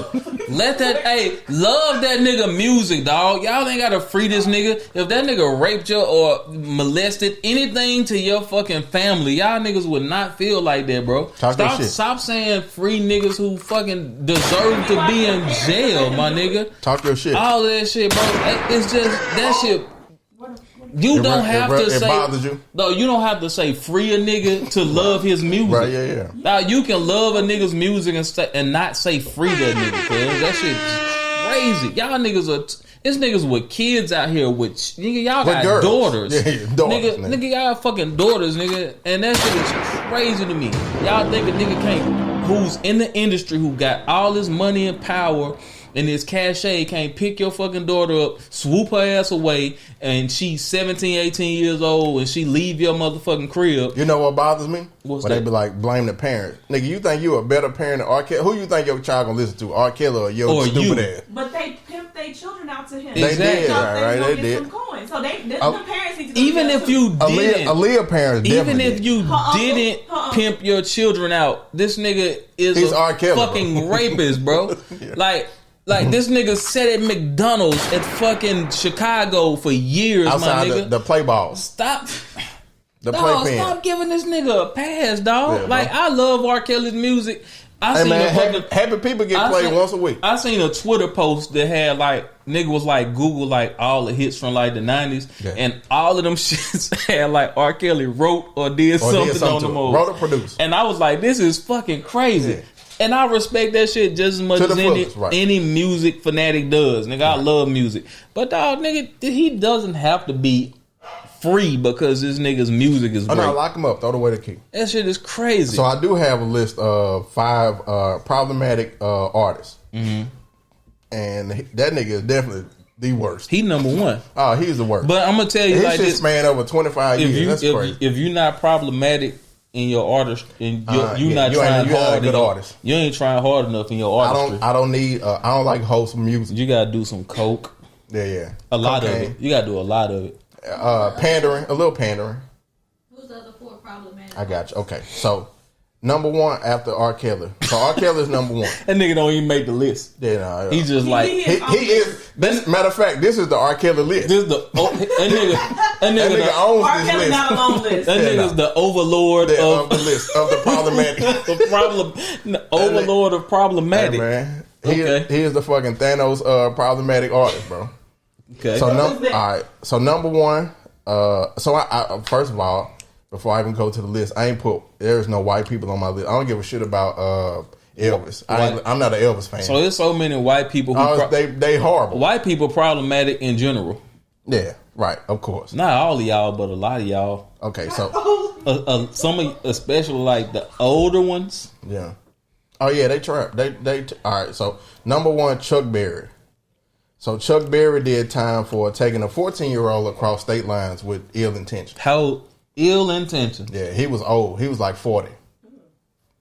Love that nigga music, dog. Y'all ain't gotta free this nigga. If that nigga raped you or molested anything to your fucking family, y'all niggas would not feel like that, bro. Talk that shit. Stop saying free niggas who fucking deserve to be in jail, my nigga. Talk your shit. All of that shit, bro. It's just that shit. You don't have to it say. bothers you? No, you don't have to say free a nigga to love his music. Right, yeah. Now you can love a nigga's music and not say free that nigga, cuz that shit crazy. Y'all niggas it's niggas with kids out here with nigga. Y'all With got girls. daughters. Yeah, daughters, nigga, y'all got fucking daughters, nigga, and that shit is crazy to me. Y'all think a nigga can't, who's in the industry, who got all this money and power and this cachet, can't pick your fucking daughter up, swoop her ass away, and she's 17, 18 years old, and she leave your motherfucking crib. You know what bothers me? What's when they that? be like, blame the parents. Nigga, you think you a better parent than R. Kelly? Who you think your child gonna listen to? R. Kelly or your Or stupid you. ass? But they pimp their children out to him. They did, So right, gonna they get did. some coins. So the Oh. parents need to even if you didn't, Aaliyah parents even definitely if did. you uncle, didn't her uncle. pimp your children out, this nigga is He's a R. Kelly, fucking rapist, bro. Yeah. Like this nigga sat at McDonald's at fucking Chicago for years, my outside nigga. the play balls, Stop. the Dog, playpen. stop giving this nigga a pass, dog. Yeah, like, bro. I love R. Kelly's music. I Hey seen man, a fucking, happy people get played once a week. I seen a Twitter post that had like nigga was like Google like all the hits from like the 90s, Yeah. and all of them shits had like R. Kelly wrote or did Or something did something on to the it. move. Wrote or produced. And I was like, this is fucking crazy. Yeah. And I respect that shit just as much To the as fullest, right. any music fanatic does. Nigga, I love music. But dog, nigga, he doesn't have to be free because this nigga's music is Oh great. no, lock them up. Throw away the key. That shit is crazy. So I do have a list of 5 problematic artists, and that nigga is definitely the worst. He number one. Oh, he's the worst. But I'm gonna tell you his like shit this: span over 25 if years. you That's crazy. if you're not problematic in your artist, and you Yeah, not you ain't- trying you're not a hard, good in your- artist. You ain't trying hard enough in your artistry. I don't need. I don't like wholesome music. You gotta do some coke. Yeah. A lot of Cocaine. it. You gotta do a lot of it. Pandering, a little pandering. Who's the other 4 problematic? I got you. Okay, so number 1 after R. Kelly. So R. Kelly is number 1. That nigga don't even make the list. Yeah, no, He just like He he is. This, matter of fact, this is the R. Kelly list. this the that That nigga nigga the, owns R. this Kelly list. not a long list. that Yeah, nigga's no. the overlord Yeah, of of the list of the problematic. the problem, the overlord of Hey, problematic. man, Okay. he is the fucking Thanos problematic artist, bro. Okay. So Who's that? all right. So number 1. So I first of all, before I even go to the list, I ain't put. There's no white people on my list. I don't give a shit about Elvis. I'm not an Elvis fan. So there's so many white people who they horrible. white people problematic in general. Yeah, right. Of course. Not all of y'all, but a lot of y'all. Okay, so Some of, especially like the older ones. yeah. Oh yeah, they trap. They all right. So number 1, Chuck Berry. So Chuck Berry did time for taking a 14-year-old across state lines with ill intention. How ill intentioned. Yeah, he was old. He was like 40.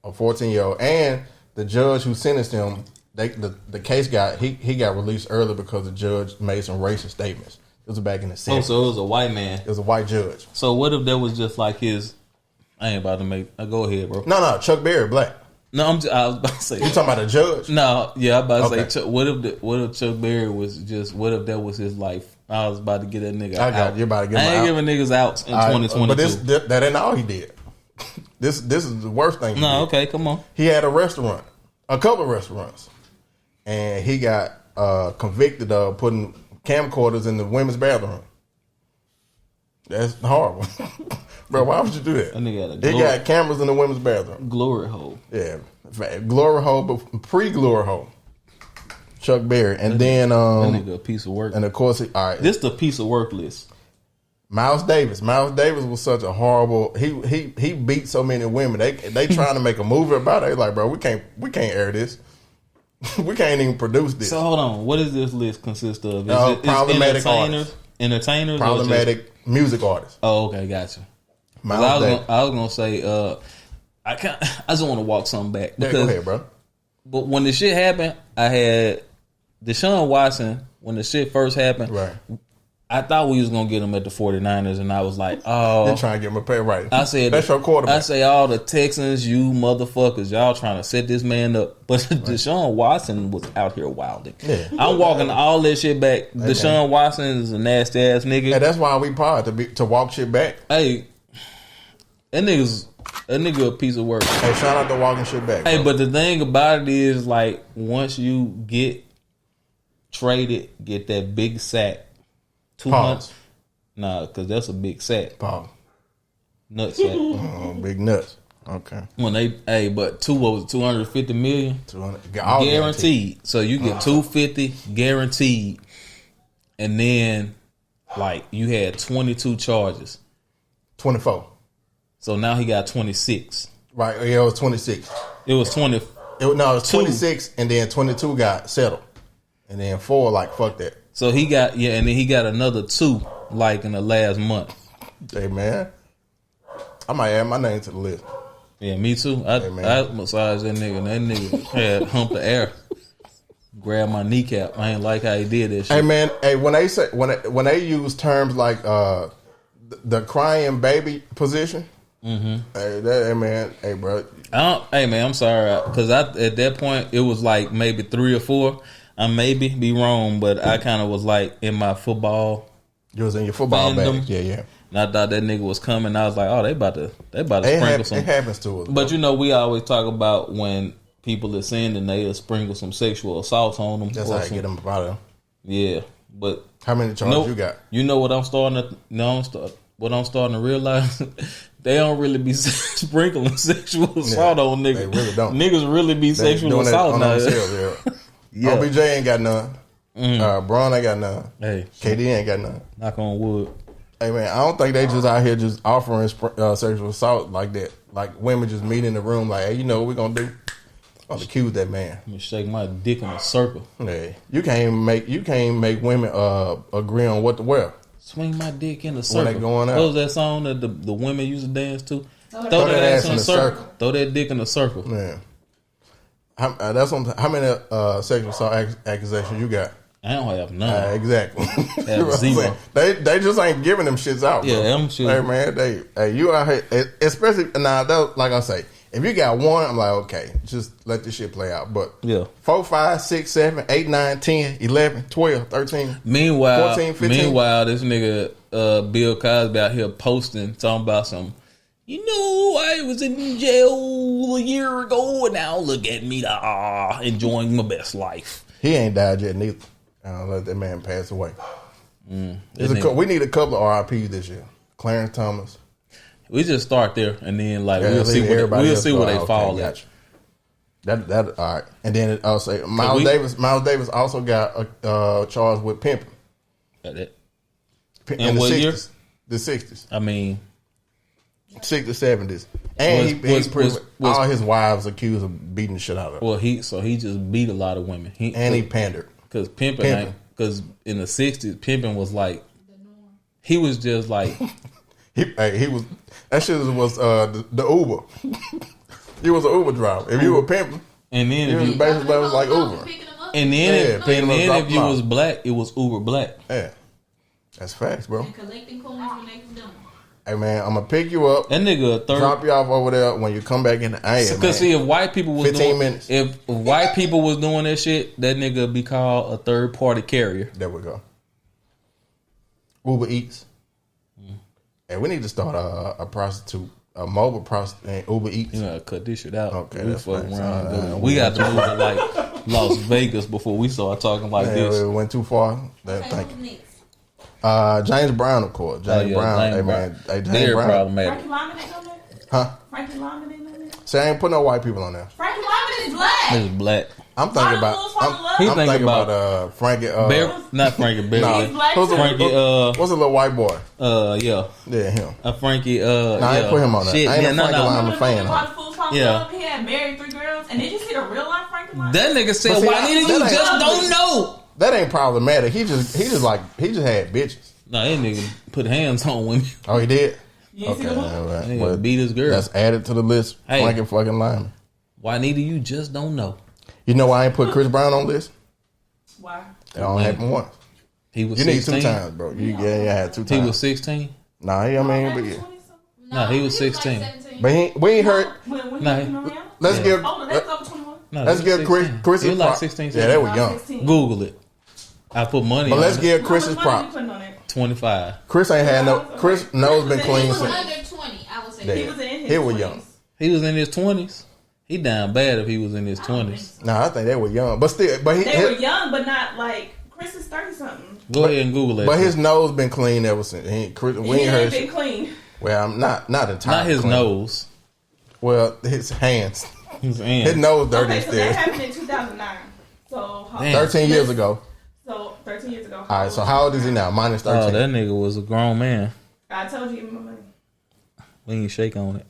A 14-year-old, and the judge who sentenced him, the case got he got released early because the judge made some racist statements. It was back in the 70s. Oh, so it was a white man. It was a white judge. So what if that was just like his? I ain't about to make. Go ahead, bro. No, Chuck Berry, black. No, I was about to say. You talking about a judge? No, yeah, I'm about to Okay. say. What if Chuck Berry was just? What if that was his life? I was about to get that nigga I got out. you. You're about to get I him ain't out. giving niggas outs in All right, 2022. but that ain't all he did. This is the worst thing. He No, did. okay, come on. He had a couple of restaurants, and he got convicted of putting camcorders in the women's bathroom. That's horrible, bro. Why would you do that? That nigga had a He glory- got cameras in the women's bathroom. Glory hole. Yeah, glory hole, but pre-glory hole. Chuck Berry, and then That nigga a piece of work. and of course, all right. This the piece of work list. Miles Davis. Miles Davis was such a horrible. He beat so many women. They trying to make a movie about it. They like, bro, we can't air this. We can't even produce this. So hold on, what does this list consist of? Is Problematic entertainers, or Problematic music artists. oh, okay, gotcha. 'Cause Miles Davis. I was gonna say, I just want to walk something back Yeah, because, go ahead, bro. but when the shit happened, I had Deshaun Watson. When the shit first happened, Right. I thought we was gonna get him at the 49ers, and I was like, oh, You're trying to get him a pay right. I said that's your quarterback. I say all the Texans, you motherfuckers, y'all trying to set this man up. But Deshaun Watson was out here wilding. Yeah. I'm walking all that shit back. Deshaun Watson is a nasty ass nigga. And that's why we pod to walk shit back. Hey, that nigga a piece of work. Hey, shout out to walking shit back. Hey, bro. but the thing about it is, like, once you get traded, get that big sack, 200. Pause. Nah, because that's a big sack, Pause. nut sack. Oh, big nuts. Okay. When they, but 250 million 200. All guaranteed. So you get 250 guaranteed, and then like you had 22 charges. 24. So now he got 26. Right. Yeah, it was 26. It was 20. It was Two. 26, and then 22 got settled, and then 4 like fuck that. So he got and then he got another 2 like in the last month. Hey man, I might add my name to the list. Yeah, me too. I massaged that nigga, and that nigga had hump the air, grabbed my kneecap. I ain't like how he did that shit. Hey man, hey when they use terms like the crying baby position. Mm-hmm. Hey man, hey bro. Hey man, I'm sorry because at that point it was like maybe 3 or 4. I maybe be wrong, but I kind of was like in my football. You was in your football fandom. bag, yeah. And I thought that nigga was coming. I was like, oh, they about to sprinkle some. It happens to us, but you know, we always talk about when people are sinning, they'll sprinkle some sexual assaults on them. That's how I get them out of them. Yeah, but how many charges you got? You know what I'm starting to realize. They don't really be sprinkling sexual assault on niggas. They really don't. Niggas really be sexual assault now. Yeah. OBJ ain't got none. Braun ain't got none. Hey, KD ain't got none. Knock on wood. Hey man, I don't think they just out here just offering sexual assault like that. Like women just meet in the room like, hey, you know what we're gonna do? I'm gonna accuse that man. I'm gonna shake my dick in a circle. Hey, you can't make women agree on what to wear. Swing my dick in a circle. When they going out. What was that song that the women used to dance to? Throw that ass in a circle. Throw that dick in a circle. Man, how many sexual assault accusations you got? I don't have none. Exactly. Have zero. They just ain't giving them shits out. Yeah, bro. them shit. Hey man, you out here, especially now. Like I say, if you got one, I'm like, okay, just let this shit play out. But yeah, 4, 5, 6, 7, 8, 9, 10, 11, 12, 13. Meanwhile, 14, 15. this nigga Bill Cosby out here posting talking about some. You know, I was in jail a year ago, and now look at me, enjoying my best life. He ain't died yet neither. Let that man pass away. We need a couple of RIPs this year. Clarence Thomas. We just start there, and then we'll see where they fall at. That all right. And then I'll say Miles Davis also got charged with pimping. In what year? The 60s. I mean, 60s, 70s, and all his wives accused of beating the shit out of him. Well, he just beat a lot of women. He pandered because pimping. Because in the 60s, pimping was like he was just like he was that shit was the Uber. He was an Uber driver. If you were pimping, and then if you basically was like Uber, and then if you was black, it was Uber black. Yeah, that's facts, bro. And collecting coins when they was done. Hey man, I'm gonna pick you up. That nigga drop you off over there when you come back in the Because see, if white people was 15 minutes. If white people was doing that shit, that nigga be called a third party carrier. There we go. Uber Eats. Hey, we need to start a prostitute, a mobile prostitute, and Uber Eats. You gotta cut this shit out. Okay, we fuck around. We got to move to like Las Vegas before we start talking like this. It went too far. Thank you. James Brown, of course. James Brown. Hey, man. James Brown. Problematic. Frankie Lyman ain't on there? Huh? Frankie Lyman ain't on there? See, I ain't put no white people on there. Frankie Lyman is black. He's black. I'm thinking about Frankie. Not Frankie Beverly. He's black. Frankie. What's a little white boy? Yeah, him. Frankie. I ain't put him on there. Shit, I ain't a Frankie Lyman fan. Yeah. He had married 3 girls, and did you see the real life Frankie Lyman? That nigga said, "Why nigga you just don't know?" That ain't problematic. He just had bitches. No, that nigga put hands on women. Oh, he did. Okay, all right. Nigga beat his girl. That's added to the list. Hey. Frankie fucking Lyman. Why neither you just don't know? You know why I ain't put Chris Brown on this? Why? It only happened once. He was. You 16? need 2 times, bro. You had 2 times. He was 16. Nah, but yeah. No, he was 16. But we ain't heard. Let's give. Let's give Chris. He was like 16. Yeah, they were young. Google it. I put money. But on let's it. give Chris his props. 25. Chris ain't had no. Chris nose been clean He was since. under 20, I would say. He was in his He was 20s. young. He was in his 20s. He down bad if he was in his 20s. Nah, I think they were young, but still, They were young, but not like Chris is 30 something. Go ahead and Google it. But his nose been clean ever since. We ain't heard been clean. Well, I'm not entirely. Not his clean. nose. His hands. His nose dirty Okay, so still. that happened in 2009. So 13 years ago. So 13 years ago. All right, so how old is he now? Minus 13. Oh, that nigga was a grown man. I told you, give me my money. We ain't shake on it.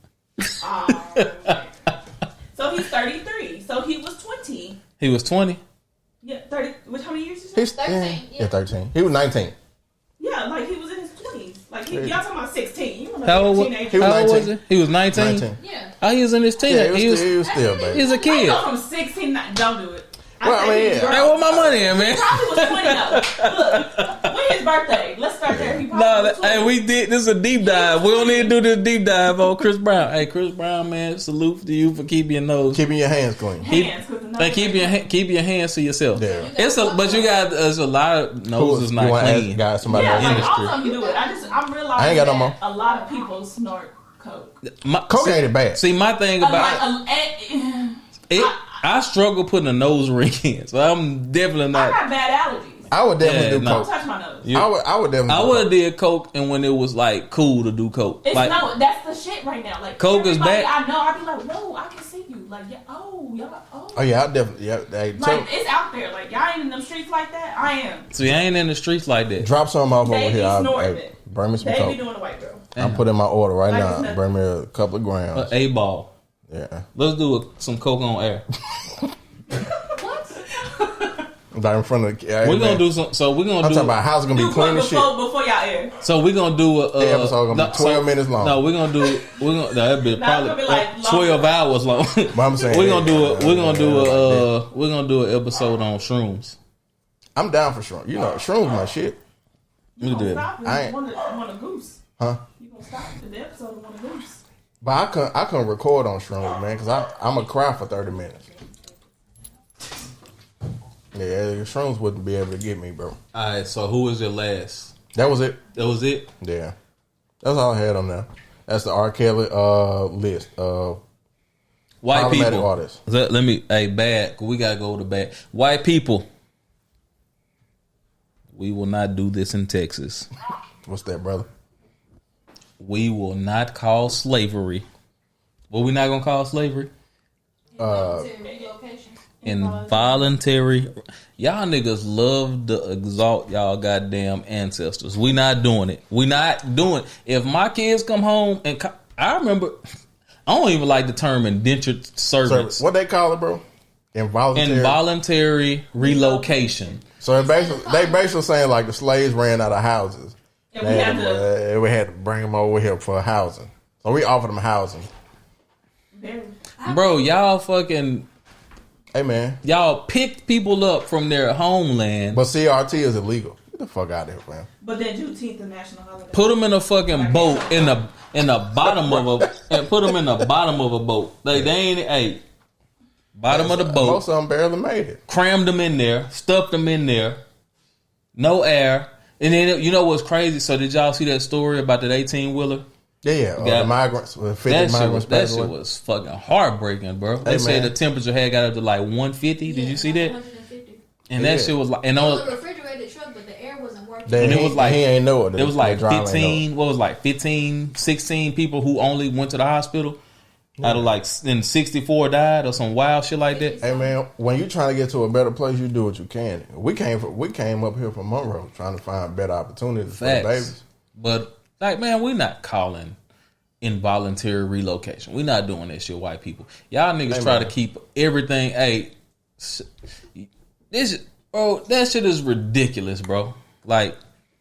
So he's 33. So he was 20. He was 20. Yeah, 30. How many years? He's 13. Yeah, 13. He was 19. Yeah, like he was in his 20s. Like y'all talking about 16. You How old was teenager. He was 19. he? He was 19. 19. Yeah. Oh, he was in his 10. Yeah, he was still, baby. He's a I kid. go from 16. Don't do it. Well, I mean, Hey, where my money at, man? He probably was 20 though. Look, when he his birthday. Let's start there. He No, probably hey, we did. This is a deep dive. We don't need to do this deep dive on Chris Brown. Hey, Chris Brown, man, salute to you for keeping your nose. Keeping your hands clean. hands. 'Cause the nose Hey, keep your hands to yourself. Yeah. But you got there's a lot of noses You not wanna ask clean. guys somebody Yeah, else? like industry. all of them do it. I'm realizing I ain't got no that more. a lot of people snort coke. Coke ain't bad. See, my thing about I struggle putting a nose ring in, so I'm definitely I not. got bad allergies. I would definitely do no. Don't coke. touch my nose. You- I would definitely. I do would have coke. did coke, and when it was like cool to do coke, It's like no, that's the shit right now. Like Coke is everybody back. I know, I be like, whoa, I can see you. Like, yeah, oh. Oh yeah, I definitely. Yeah, hey, Like it's out there. Like y'all ain't in them streets like that. I am. see, I ain't in the streets like that. drop some off They over be here. I'll, snorting hey, it. bring me some They be coke. doing the white girl. I'm putting my order right Like it's now. nothing. Bring me a couple of grams. A ball. Yeah. Let's do some coke on air. Right in front of the. Hey, We're gonna man. do some. So we're gonna I'm do. talking about house gonna be Do clean as shit. before y'all air. So we're gonna do a The episode gonna be 12 minutes long. No, we're gonna do. We're gonna that'd be Nah, probably it's gonna be like 12 longer. hours long. But I'm saying we're gonna do a. We're gonna do like a. We're gonna do an episode on shrooms. I'm down for shrooms. You know, shrooms my shit. You Look gonna at that. stop and I ain't- want a goose. Huh? You gonna stop the episode and want a goose. But I couldn't record on shrooms, man, because I'm a cry for 30 minutes. Yeah, shrooms wouldn't be able to get me, bro. All right. So who was your last? That was it. That was it. Yeah, that's all I had on there. That's the R. Kelly list of White problematic people. artists. Let me. Hey, bad. We gotta go to bad. White people. We will not do this in Texas. What's that, brother? We will not call slavery. What we not gonna call slavery? Relocation. Involuntary. Y'all niggas love to exalt y'all goddamn ancestors. We not doing it. We not doing it. If my kids come home and I remember, I don't even like the term indentured servants. What they call it, bro? Involuntary. Involuntary relocation. So they basically saying like the slaves ran out of houses. And we had to to bring them over here for housing. So we offered them housing. Bro, y'all fucking, Hey man, y'all picked people up from their homeland, but CRT is illegal. Get the fuck out of here, man. But then Juneteenth the national holiday. put them in a fucking boat in the bottom of a, and put them in the bottom of a boat. They ain't, hey, bottom of the boat. Most of them barely made it. Crammed them in there, stuffed them in there, no air. And then you know what's crazy? So did y'all see that story about that 18-wheeler? Yeah, Yeah. the migrants, 50 That migrants that passed shit away. was fucking heartbreaking, bro. They Hey, said man. the temperature had got up to like 150. Did you see that? 150. And Yeah. that shit was like, and It was on, a refrigerated truck, but the air wasn't working. They- and it was like he ain't know it. It was like The driver ain't know it. 15. What was like 15, 16 people who only went to the hospital. Out of like, and 64 died or some wild shit like that. Hey man, when you trying to get to a better place, you do what you can. We came up here from Monroe trying to find better opportunities for the Facts. babies. But like, man, we're not calling involuntary relocation. We're not doing that shit, white people. Y'all niggas Hey, try man. to keep everything. Hey, this, bro, that shit is ridiculous, bro. Like,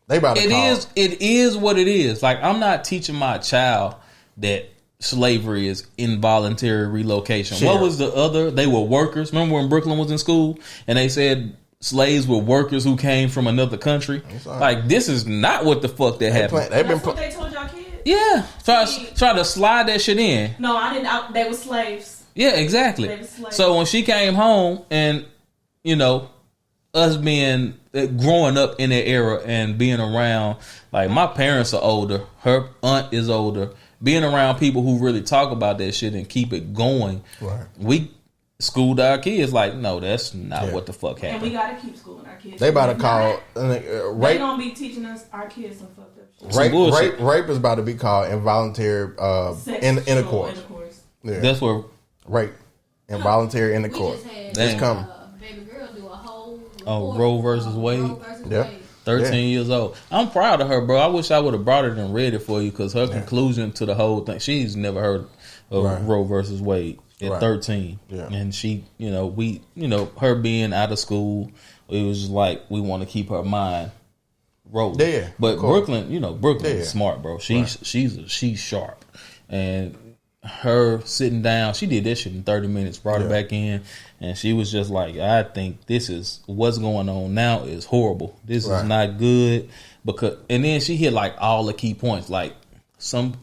They about to it call. is what it is. Like, I'm not teaching my child that slavery is involuntary relocation. Sure. What was the other? They were workers. Remember when Brooklyn was in school and they said slaves were workers who came from another country? sorry. Like, this is not what the fuck that happened. They've been That's what they told y'all kids. Yeah, try to slide that shit in. No, I didn't. They were slaves. Yeah, exactly. They were slaves. So when she came home, and you know, us being growing up in that era and being around, like my parents are older, her aunt is older. Being around people who really talk about that shit and keep it going, Right. we schooled our kids like, no, that's not Yeah. what the fuck And we happened. gotta keep schooling our kids. They about to If call not, They rape. gonna be teaching us our kids some fucked up shit. Some bullshit. Rape is about to be called involuntary Sexual intercourse. Yeah. That's where Rape, involuntary We intercourse. just had Damn. coming. baby girl do a whole Oh, report Roe versus on Wade? Roe versus Yeah. Wade. 13 years old. I'm proud of her, bro. I wish I would have brought it and read it for you because her conclusion to the whole thing, she's never heard of Right. Roe versus Wade at Right. 13. Yeah. And she, her being out of school, it was just like we want to keep her mind rolling. Yeah, of But course. Brooklyn, Brooklyn's Yeah. smart, bro. She's sharp. And her sitting down. She did that shit in 30 minutes, brought it back in, and she was just like, I think this is what's going on now is horrible. This is not good. And then she hit like all the key points. Like some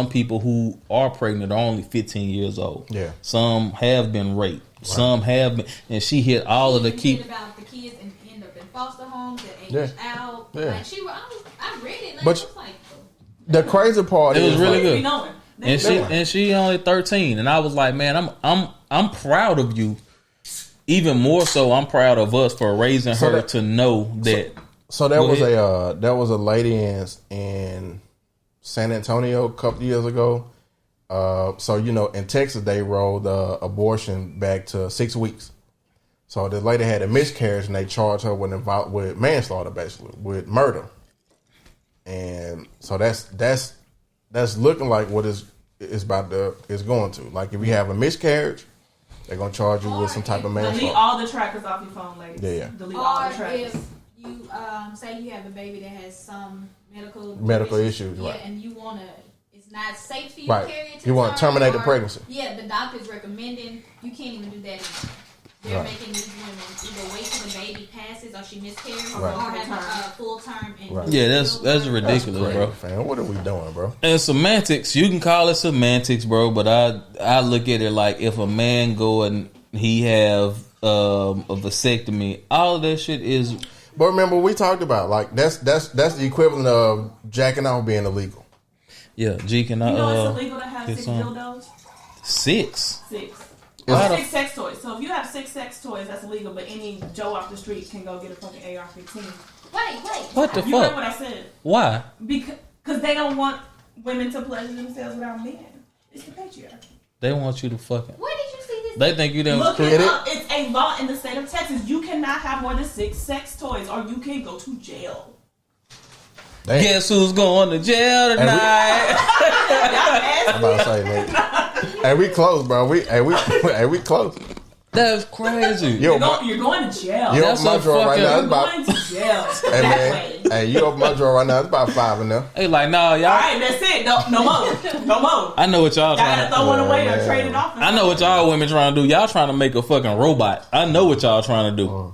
people who are pregnant are only 15 years old. Yeah. Some have been raped. Right. Some have been, and she hit all of the key about the kids and end up in foster homes and age out. Yeah. Like I read it. And But I was like, the crazy part it is was really They good. knowing. And she only 13, and I was like, man, I'm proud of you. Even more so, I'm proud of us for raising her to know that. So there was a lady in San Antonio a couple years ago. So in Texas they rolled abortion back to 6 weeks. So the lady had a miscarriage and they charged her with manslaughter, basically with murder. And so that's looking like what is going to. Like if you have a miscarriage, they're gonna charge you with some type of manslaughter. Delete all the trackers off your phone, ladies. Yeah. Delete all the or trackers. if you say you have a baby that has some medical issues, right? And you wanna. It's not safe for you Right. to carry it to You want to terminate the or- pregnancy. Yeah, the doctor's recommending you can't even do that anymore. They're making these women either wait till the baby passes or she miscarries or have a full term. And Yeah, that's ridiculous, bro. Fan. What are we doing, bro? And semantics, you can call it semantics, bro. But I look at it like if a man go and he have a vasectomy, all of that shit is. But remember, we talked about like that's the equivalent of jacking off being illegal. Yeah, G can You know it's illegal to have 6 dildos? 6? 6. Or 6 sex toys. So if you have 6 sex toys, that's illegal. But any Joe off the street can go get a fucking AR-15. Wait. What the You heard fuck? what I said? Why? Because they don't want women to pleasure themselves without men. It's the patriarchy. They want you to fucking. Where did you see this? They think you didn't Look create it it. up. It's a law in the state of Texas. You cannot have more than 6 sex toys, or you can go to jail. Damn. Guess who's going to jail tonight? I'm about to say, man. Hey, we close, bro. We close. That's crazy. You're going to jail. You That's open my a drawer right fucking- now. It's You're about. going to jail. Hey That man. way. Hey, you open my drawer right now. It's about 5 in there. Hey, like, nah, y'all. All right, that's it. No more. No more. I know what y'all Y'all trying gotta to. throw one away or trade it off. I know what y'all women trying to do. Y'all trying to make a fucking robot. I know what y'all trying to do.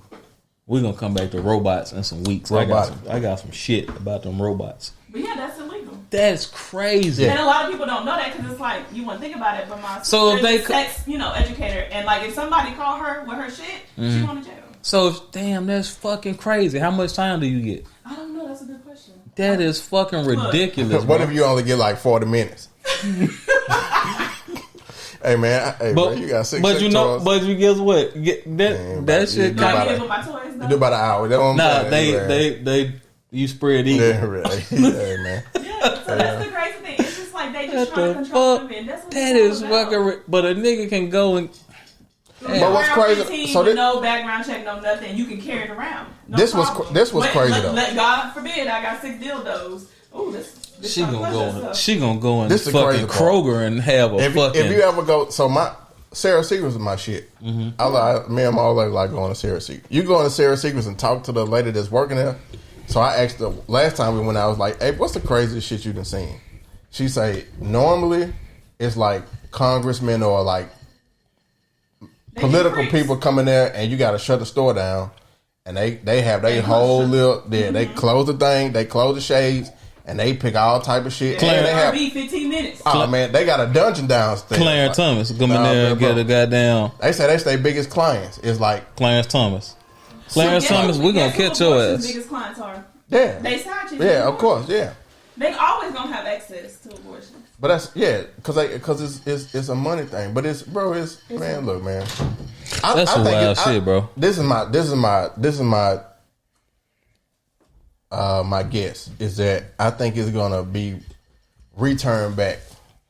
We're gonna come back to robots in some weeks. I got some shit about them robots. But yeah, that's illegal. That's crazy. And a lot of people don't know that because it's like you wouldn't think about it. But my So if sister's they a sex, educator, and like if somebody called her with her shit, she going to jail. So damn, that's fucking crazy. How much time do you get? I don't know. That's a good question. That is fucking ridiculous. What bro. if you only get like 40 minutes? Hey man, bro, you got 6 but sex you know, toys. but you guess what? That shit. Do I get with my toys though? You do about an hour. That's what I'm Nah, saying. they you spread eagle. Yeah, really. Hey man. Yeah, so that's the crazy thing. It's just like they just What trying the to control fuck? women. That's what That it's is all about. fucking. But a nigga can go and. But what's crazy? So with no background check, no nothing. You can carry it around. No This problem. was But crazy though. Let God forbid I got 6 dildos. Oh, this She trying to gonna push go. herself. She gonna go in This is the fucking crazy part. Kroger and have a fucking. If you ever go, so Sarah Secrets is my shit. Me and my old lady like going to Sarah Secrets. You go into Sarah Secrets and talk to the lady that's working there. So I asked her last time we went out, I was like, hey, what's the craziest shit you done seen? She say, normally it's like congressmen or like political people coming there and you got to shut the store down. And they have their whole little, they close the thing, they close the shades, and they pick all type of shit. Yeah, And they have, 15 minutes. oh man, they got a dungeon downstairs. Clarence Thomas come in there and get a goddamn. They say that's their biggest clients. It's like Clarence Thomas. Clarence Guess Thomas, who- we're gonna guess who catch your abortion's ass. biggest clients are. yeah, They side chicks. yeah, of course, yeah. They always gonna have access to abortion. But that's because it's a money thing. But man, look, man. That's some wild shit, bro. This is my my guess is that I think it's gonna be returned back.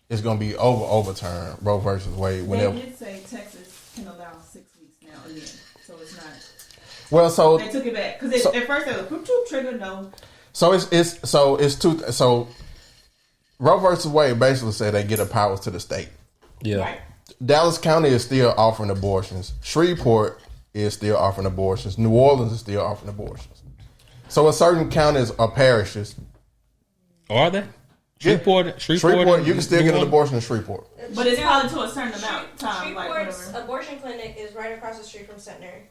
It's gonna be overturned Roe versus Wade. Whenever They did say Texas can allow 6 weeks now again, so it's not. well, so They took it back because at first they were like, "Whoop, trigger no." so Roe versus Wade basically said they get the powers to the state. Yeah. Right. Dallas County is still offering abortions. Shreveport is still offering abortions. New Orleans is still offering abortions. So in certain counties or parishes, Are they? Shreveport. You can still get an abortion in Shreveport. But it's probably to a certain amount of time, like Shreveport's whatever. abortion clinic is right across the street from Centenary.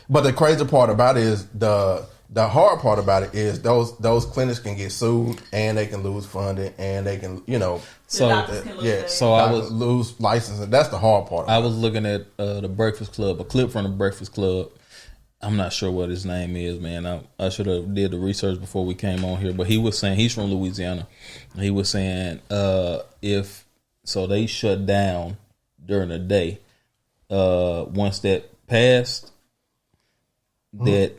But the crazy part about it is the hard part about it is those clinics can get sued and they can lose funding and they can So doctors can lose their- so I was lose license. That's the hard part. I was looking at the Breakfast Club, a clip from the Breakfast Club. I'm not sure what his name is, man. I should have did the research before we came on here. But he was saying he's from Louisiana. He was saying if so, they shut down during the day. Once that passed, that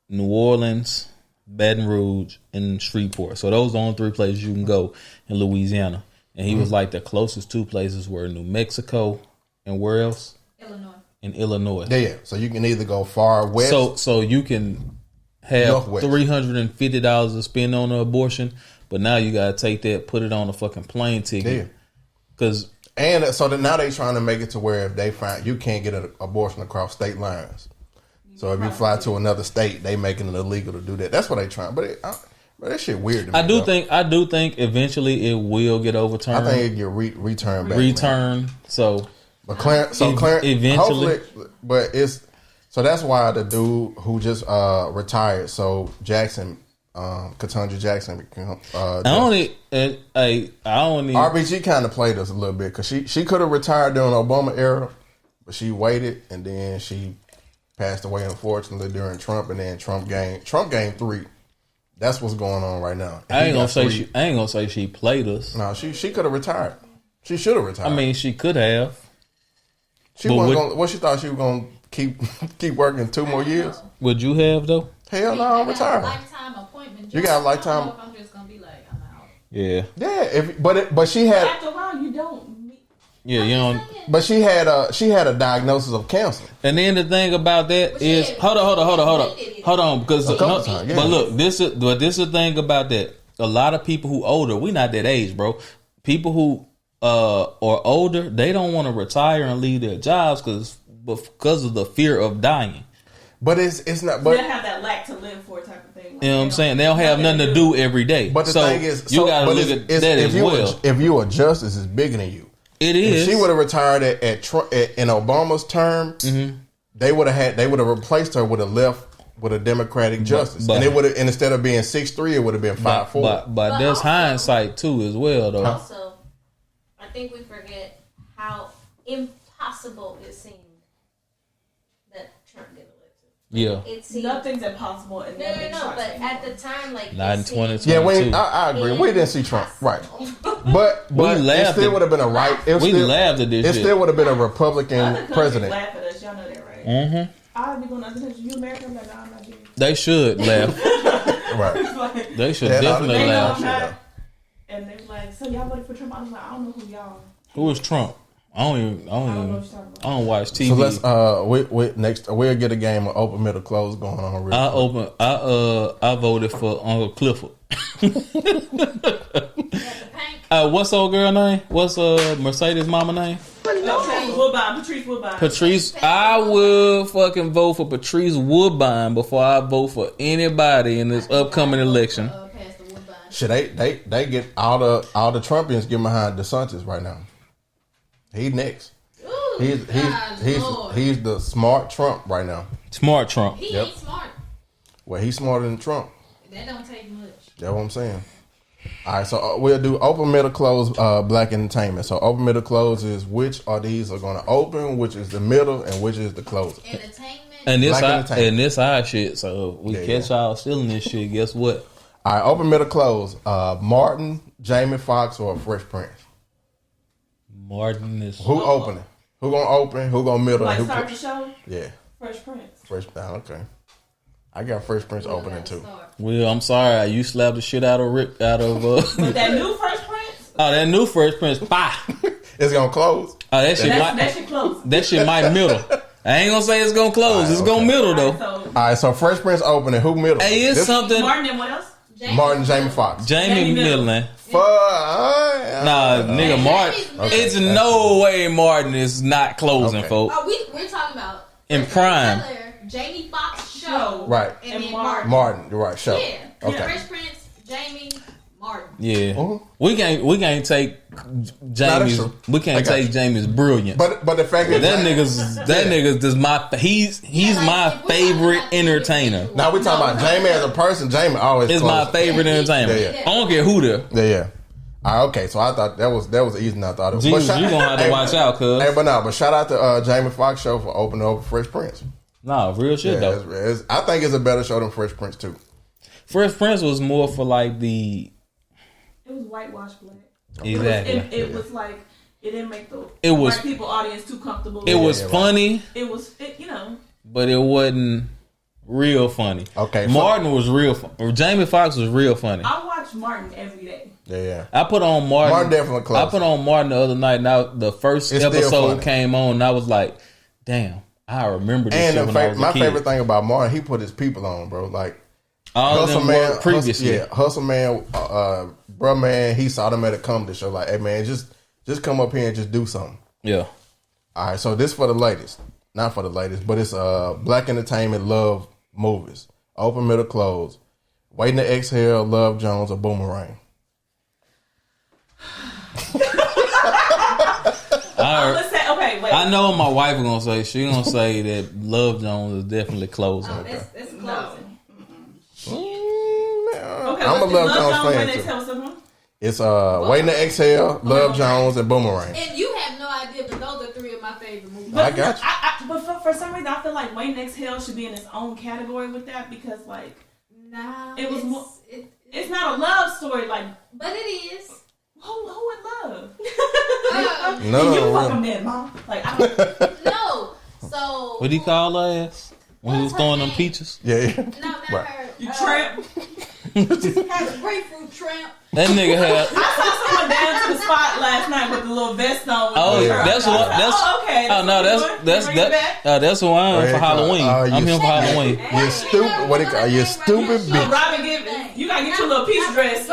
New Orleans, Baton Rouge, and Shreveport. So those are the only 3 places you can go in Louisiana. And he was like the closest 2 places were New Mexico and where else? Illinois. In Illinois. Yeah, so you can either go far west. So you can have Northwest. $350 to spend on an abortion, but now you gotta take that, put it on a fucking plane ticket. Because and so now they trying to make it to where if they find you can't get an abortion across state lines. So if you fly to another state, they making it illegal to do that. That's what they trying. But that shit weird to me. I do think eventually it will get overturned. I think it get returned back. Return. So. But Clarence, Eventually, hopefully, but it's so that's why the dude who just retired, so Jackson, Ketanji Jackson, RBG kind of played us a little bit because she could have retired during the Obama era, but she waited and then she passed away unfortunately during Trump, and then Trump gained 3. That's what's going on right now. I ain't gonna say she played us. No, she could have retired. She should have retired. I mean, she could have. She wasn't going. What she thought she was going to keep working 2 more years? Would you have though? Hell no, I'm retiring. Lifetime appointment. You got a lifetime. I don't know if I'm just gonna be like, I'm out. Yeah. Yeah, but she had. After a while, you don't. Yeah, you know. But she had a diagnosis of cancer. And then the thing about that is, hold on, because times, yeah. But look, this is the thing about that. A lot of people who older, we not that age, bro. People who are older, they don't want to retire and leave their jobs because of the fear of dying. But it's not. But They have that lack to live for type of thing. Like, you know what I'm saying? They don't have nothing to do every day. But the thing is, you gotta look at that as well. If you a justice, it's bigger than you. It is. If she would have retired at Trump, in Obama's term, they would have replaced her with a Democratic justice, and it would have, instead of being 6'3", it would have been 5'4". But there's also, hindsight too, as well, though. Also, I think we forget how impossible it seemed that Trump get elected. Yeah. It seemed nothing's impossible. In that No. But at the time, like Not in it seemed 2020. Yeah, I agree. We didn't see Trump, right? But We it laughed still at- would have been a right. We laughed at this It shit. still would have been a Other Republican countries president. laugh at us. Y'all know that, right? Mm-hmm. I'll be going to other countries. You American? Like, no, I'm not doing it. They should laugh. Right. It's like, They should Yeah, definitely they know laugh. I'm not. And they're like, so y'all voted for Trump? I was like, I don't know who y'all. Who is Trump? I don't know what you're talking about. I don't watch TV. So let's next we'll get a game of open middle close going on. Real quick. I voted for Uncle Clifford. paint. What's old girl name? What's Mercedes mama name? Patrice Woodbine. Patrice. I will fucking vote for Patrice Woodbine before I vote for anybody in this upcoming election. Past the Woodbine. Shit, they get all the Trumpians get behind DeSantis right now. He's next. Ooh, He's the smart Trump right now. Smart Trump. He Yep. ain't smart. Well, he's smarter than Trump. That don't take much. That's what I'm saying. All right, so we'll do open, middle, close, black entertainment. So open, middle, close is which are these are going to open, which is the middle, and which is the close. Entertainment. And this our shit. So if we catch y'all stealing this shit, guess what? All right, open, middle, close. Martin, Jamie Foxx, or Fresh Prince. Martin is Who opening? Who gonna open? Who gonna middle? Like Who start the show? Yeah, Fresh Prince. Fresh. Okay, I got Fresh Prince opening too. Well, I'm sorry. You slapped the shit out of Rick. But that new Fresh Prince? Oh, that new Fresh Prince. Bah. It's gonna close. Oh, that shit That shit close. That shit might middle. I ain't gonna say it's gonna close. It's gonna middle though. All right, so Fresh Prince opening. Who middle? Hey, it's something. Martin and what else? Martin, Jamie Foxx. Jamie Middleton. Nah, nigga, Martin. Okay. It's no way Martin is not closing, Okay. folks. Oh, we're talking about In prime. Jamie Foxx show. Right. And then Martin. Martin, you're right. Show. Yeah. Okay. Fresh Prince, Jamie, Martin. Yeah, Mhm. we can't take Jamie's. true. We I can't got take you. Jamie's brilliance. But the fact that that nigga's just he's like, my if we're favorite talking about entertainer. individual- now we talking about Jamie as a person. Jamie always It's close. my favorite entertainer. Yeah, I don't care who there. Yeah. Okay, so I thought that was easy. And I thought it was. Jesus, But you gonna have to watch out, cuz. Hey, but shout out to Jamie Foxx show for opening up Fresh Prince. Nah, real shit Yeah, though. I think it's a better show than Fresh Prince too. Fresh Prince was more for like It was whitewashed black. exactly. It was like it didn't make the It was- white people audience too comfortable. It was yeah, funny, You know. but it wasn't real funny. Okay, Martin was real. Jamie Foxx was real funny. I watch Martin every day. Yeah. I put on Martin. Martin definitely close. I put on Martin the other night. Now the first It's still episode funny. came on, and I was like, "Damn, I remember this And shit when I was a my kid." favorite thing about Martin, he put his people on, bro. Like All of them were previously. Hustle Man, Bruh Man, he saw them at a comedy show. Like, hey man, just come up here and just do something. Yeah. All right, so this for the ladies, not for the ladies, but it's Black Entertainment Love Movies, Open Middle Close, Waiting to Exhale, Love Jones, or Boomerang. Let's say, okay, wait. I know what my wife is gonna say. She gonna say that Love Jones is definitely closing. Oh, that's closing. Okay, I'm a what's Love the Jones fan, when they too. tell someone? It's Waiting to Exhale, Love Jones, and Boomerang. And you have no idea, but those are three of my favorite movies. I got you. But for some reason, I feel like Waiting to Exhale should be in its own category with that because, like, Nah, It was it's, more- it, it's not a love story. Like, but it is. who in love? No, you no, fuck no. a man, mom. Like, I don't. No. So What do you call her ass when he was What's her throwing them name? peaches? Yeah. no, not Right. her. You tramp. Has a grapefruit tramp. That nigga had. I saw someone down to the spot last night with the little vest on. With Oh, the yeah, shirt. that's I what. said, That's oh, okay. Oh no, that's Bring it back. that's who I am Right, for Halloween. you I'm him for stupid. Halloween. You stupid. What it call? You stupid Oh, bitch. Robin Givens, you gotta get your little peach dress.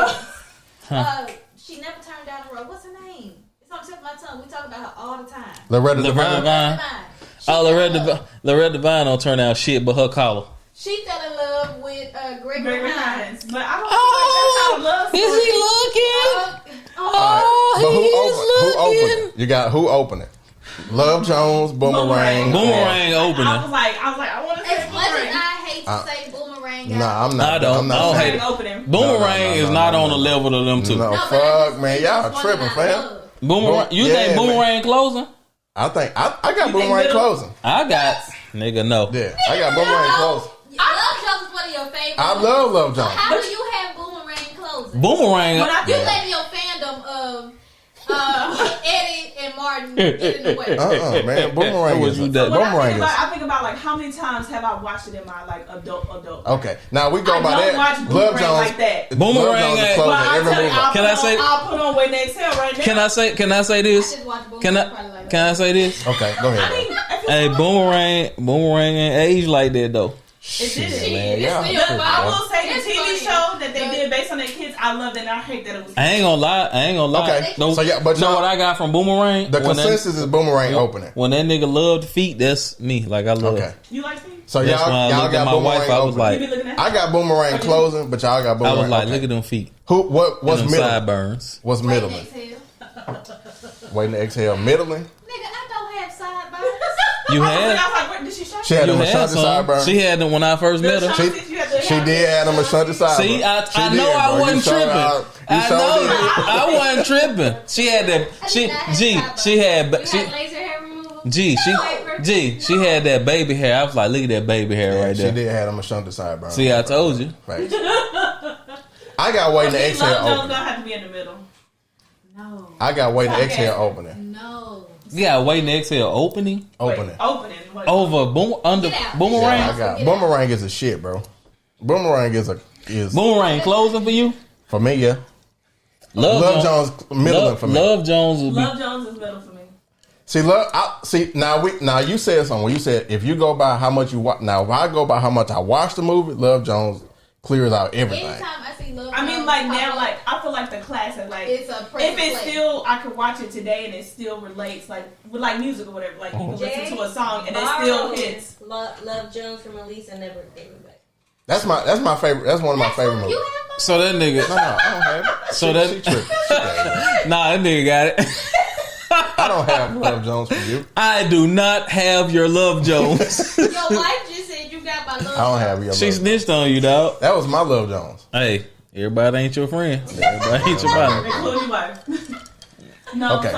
She never turned down the road. What's her name? It's on the tip of my tongue. We talk about her all the time. Loretta Loretta Devine. Devine. Oh, Loretta Devine don't turn out shit, but her collar. She fell in love with Gregory Gregory Hines. Hines. But I don't think that's not a love story. Is he looking? But who He's opened it? You got who opened it? Love Jones, Boomerang. Boomerang I opening. was like, I want to say As much as Boomerang. I hate to say Boomerang, Nah, I'm not. I don't. I'm not I don't saying hate it. Opening. Boomerang No, is not on the level of them two. No, No, but fuck, man. Y'all it's one tripping, that I fam. love. Boomerang. You Yeah, think man. Boomerang closing? I think I got think Boomerang middle? closing. I got nigga no. Yeah, I got Boomerang closing. Love Jones is one of your favorites. I love Love Jones. How do you have Boomerang closing? Boomerang. When I You think letting your fandom of Eddie and Martin get in the way. Man, Boomerang What is you a, done? when Boomerang is. I think about like how many times have I watched it in my like adult. Okay, now we go I by don't that. watch Love Boomerang Jones like that. Boomerang Love Jones is ain't- closing But I'll every tell you, movie. Can I say- I'll put on Waiting to Exhale right now. Can I say I this? just watch Boomerang Can probably I like can I say this? Okay, go I ahead. mean, if Hey, it's Boomerang ain't age like that though. it did. Man, It's y'all still tripping, But I bro. will say the It's TV funny. show that they did based on their kids, I loved it and I hate that it was. I ain't gonna lie. Okay, No, so yeah, but know y'all- what I got from Boomerang? The When that- consensus is Boomerang opening. When that nigga loved feet, that's me. Like I love. Okay, You like me? so That's when I y'all looked at got my Boomerang wife. I was opening. like, You be looking at I got Boomerang closing, but y'all got I Boomerang. was like, okay. look at them feet. Who? What's Them middle? sideburns. What's Wait, middling? exhale. Waiting to exhale. Middling. Nigga, I don't have sideburns. You I had. was like, what, did she show She had You them had Ashanti some. sideburns. She had them when I first met her. She did have them Ashanti sideburns. See, I She know did, I bro. wasn't You tripping. sure- I you sure know did. I wasn't tripping. She had that. She she had You she had laser hair removal. she had that baby hair. I was like, look at that baby hair Yeah, right she there. did have them Ashanti sideburns. See, I told you. Facts. I got Waiting to Love exhale Jones opening. gonna have to be in the middle. No. I got Waiting to Okay. exhale opening. No. Yeah, waiting to exhale opening Opening. Wait, opening. What? over under Get out. Boomerang. I got Boomerang is a shit, bro. Boomerang is Boomerang closing for you. for me, yeah. Love Jones middling for me. Love Jones will be. Love Jones is middle for me. See, now you said something. When you said if you go by how much you watch, now if I go by how much I watched the movie, Love Jones clears out everything. Anytime I see Love I mean, Jones like pop now, up, like I feel like the classic, like it's a if perfect it's play. still, I could watch it today and it still relates, like with like music or whatever. Like you can listen to a song and it still hits. Love Jones from Elise and never gave it back. That's my favorite. That's one of my favorite movies. You have So that nigga. No, I don't have it. So She that. tripping. She got it. Nah, that nigga got it. I don't have Love Jones for you. I do not have your Love Jones. Your wife just said you got my love. I don't have your She Love. snitched on you, dog. That was my Love Jones. Hey, everybody ain't your friend. Everybody ain't your partner. Including your wife. No, Okay. so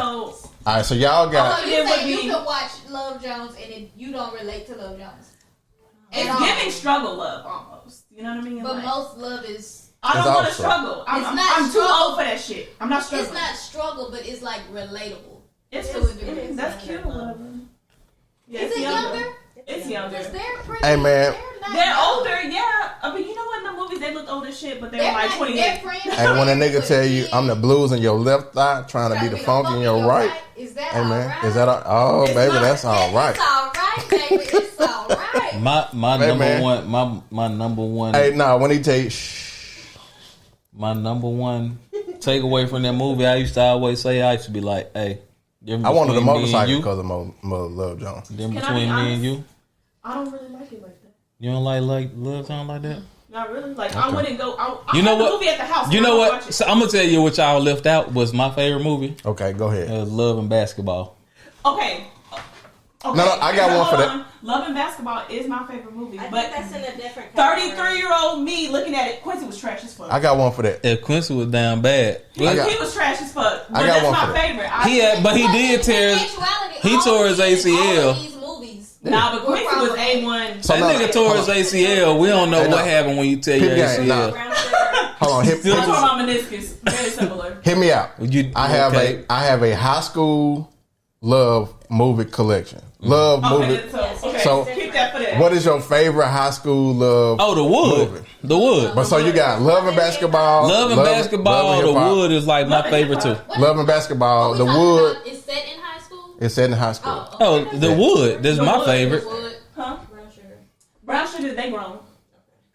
All right, so y'all got. So It you would say you be- can watch Love Jones and you don't relate to Love Jones. it's At all. giving struggle love almost. You know what I mean? But Like, most love is. I don't It's want to also- struggle. It's not I'm too struggle. old for that shit. I'm not struggling. It's not struggle, but it's like relatable. It's to a just, degree. that's cute. Whatever. Yeah, Is it's it younger? It's younger. Because they're pretty. Hey, man. They're They're not older, yeah. I mean, you know what? In the movies, they look old as shit, but they're They're like not, 28. they're friends. And when a nigga tell you I'm the blues in your left thigh, trying to be the funk in your right. Is that Hey man, alright? is that oh It's baby? not. That's all right. It's alright, baby. It's alright. My Hey, number man. one my number one Hey, nah, when he tell you, shh, my number one takeaway from that movie, I used to always say, I used to be like, hey, I wanted a between me and motorcycle you, because of Love Jones. then Can I between be me honest? and you, I don't really like it like that. you don't like Love Song like that? Not really. Like, I wouldn't go. I You know have the what? movie at the house. You but I know don't what? watch it. So I'm gonna tell you what y'all left out was my favorite movie. Okay, go ahead. Love and Basketball. Okay. Okay. No, I got one for that. on. Love and Basketball is my favorite movie, I but think that's in a different category. 33-year-old me looking at it, Quincy was trash as fuck. I got one for that. If Quincy was down bad, He was trash as fuck. But got that's one my for that. favorite. but he did tear. He tore his ACL. All of these movies. Nah, but Were Quincy was problematic. A1. So That no, nigga tore his ACL. We don't know Hey, no. what happened when you tear your Peep game, ACL. nah. Brown sugar. Hold on, Still That's just- why my meniscus. Very similar. hit me out. I have okay. a high school love movie collection. Love movie. Okay, So- keep that for that. What is your favorite high school love? Oh, The Wood. movie? The Wood. But so you got Love and Basketball. Love and Basketball. Love and The Hip-Hop. Wood is like my favorite too. Love and Basketball. What The we talking Wood about is set in high school. is set in high school. Oh, The Wood. That's The my Wood. favorite. Wood. Huh? Brown sugar. Brown sugar, they grown.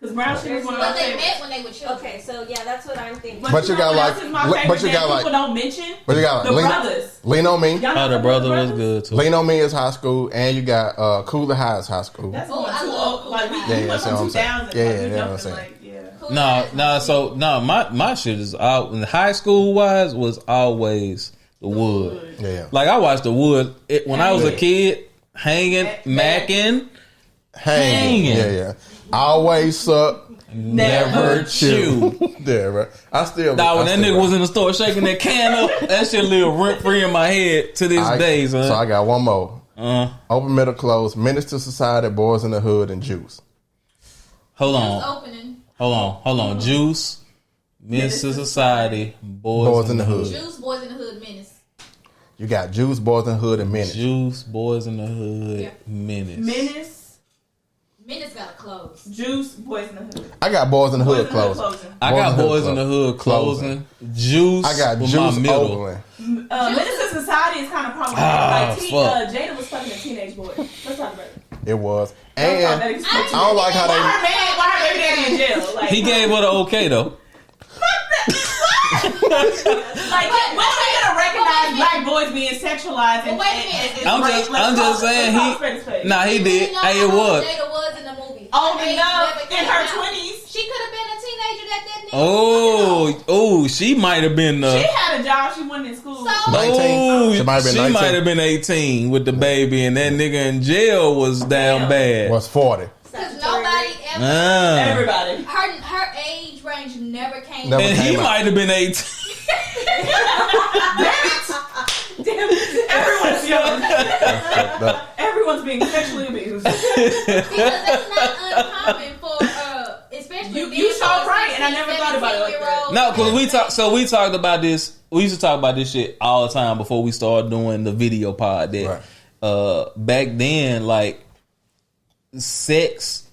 Because brown sugar is one of But my they favorites. met when they were children. Okay, so yeah, that's what I'm thinking. But you know got what like- else is my but favorite you got that like- people don't mention? But you got The Lean, Brothers. Lean on Me. Y'all know Oh, The the Brother was Brothers? good too. Lean on Me is high school, and you got Cooler High is high school. That's Oh, one I too love old. Like, we Cool Yeah, went that's from what I'm saying. 2000. Yeah, like, yeah, we that's what I'm jumping, saying. like, yeah. Cool No, guys. so my shit is out. In high school wise was always The Wood. Yeah, Like I watched The Wood when I was a Yeah. kid, hanging, macking. hanging. Yeah. Always suck, Never chew. yeah, right. I still. Nah, when I that still- nigga was in the store shaking that can up, that shit live rent free in my head to this day, son. So I got one more. Open Middle Close, Menace to Society, Boys in the Hood, and Juice. Hold It's on, opening. hold on. Juice, Menace to Society, Boys in the Hood. Juice, Boys in the Hood, Menace. You got Juice, Boys in the Hood, and Menace. Juice, Boys in the Hood, Yeah. Menace. Menace, Menace got to close. Juice, Boys in the Hood. I got Boys in the Boys Hood in the Hood closing. I got Boys in the Hood closing. Juice, I got was Juice my middle. opening. Menace to Society is kind of problematic. Ah, like, fuck. Jada was fucking a teenage boy. Let's talk about it. It was, Let's talk about and it. I don't like how Why they. her man, why her baby daddy in jail? Like, He gave her the okay though. like, when are we gonna recognize black boys being sexualized? And, But wait a minute. and I'm raped? just Let's talk- saying let's talk he. straight to Nah, he You did. know Hey, how it old was. Jada was in the movie. Old Her age enough never in came her out. 20s. She could have been a teenager that nigga. Oh, she might have been. She had a job. She wasn't in school. So- 19. She might have been 19. might have been 18 with the baby, and that nigga in jail was down Damn. bad. Was 40. Because nobody ever. Ah. Everybody. Her age range never came Never out. And he came out. might have been 18. Damn it. Everyone's young. Fucked up. Everyone's being sexually abused. Because that's not uncommon for, especially You being so right, and I never thought about it like that. 17-year-old. No, because we talked about this. We used to talk about this shit all the time before we started doing the video pod. That back then, like sex,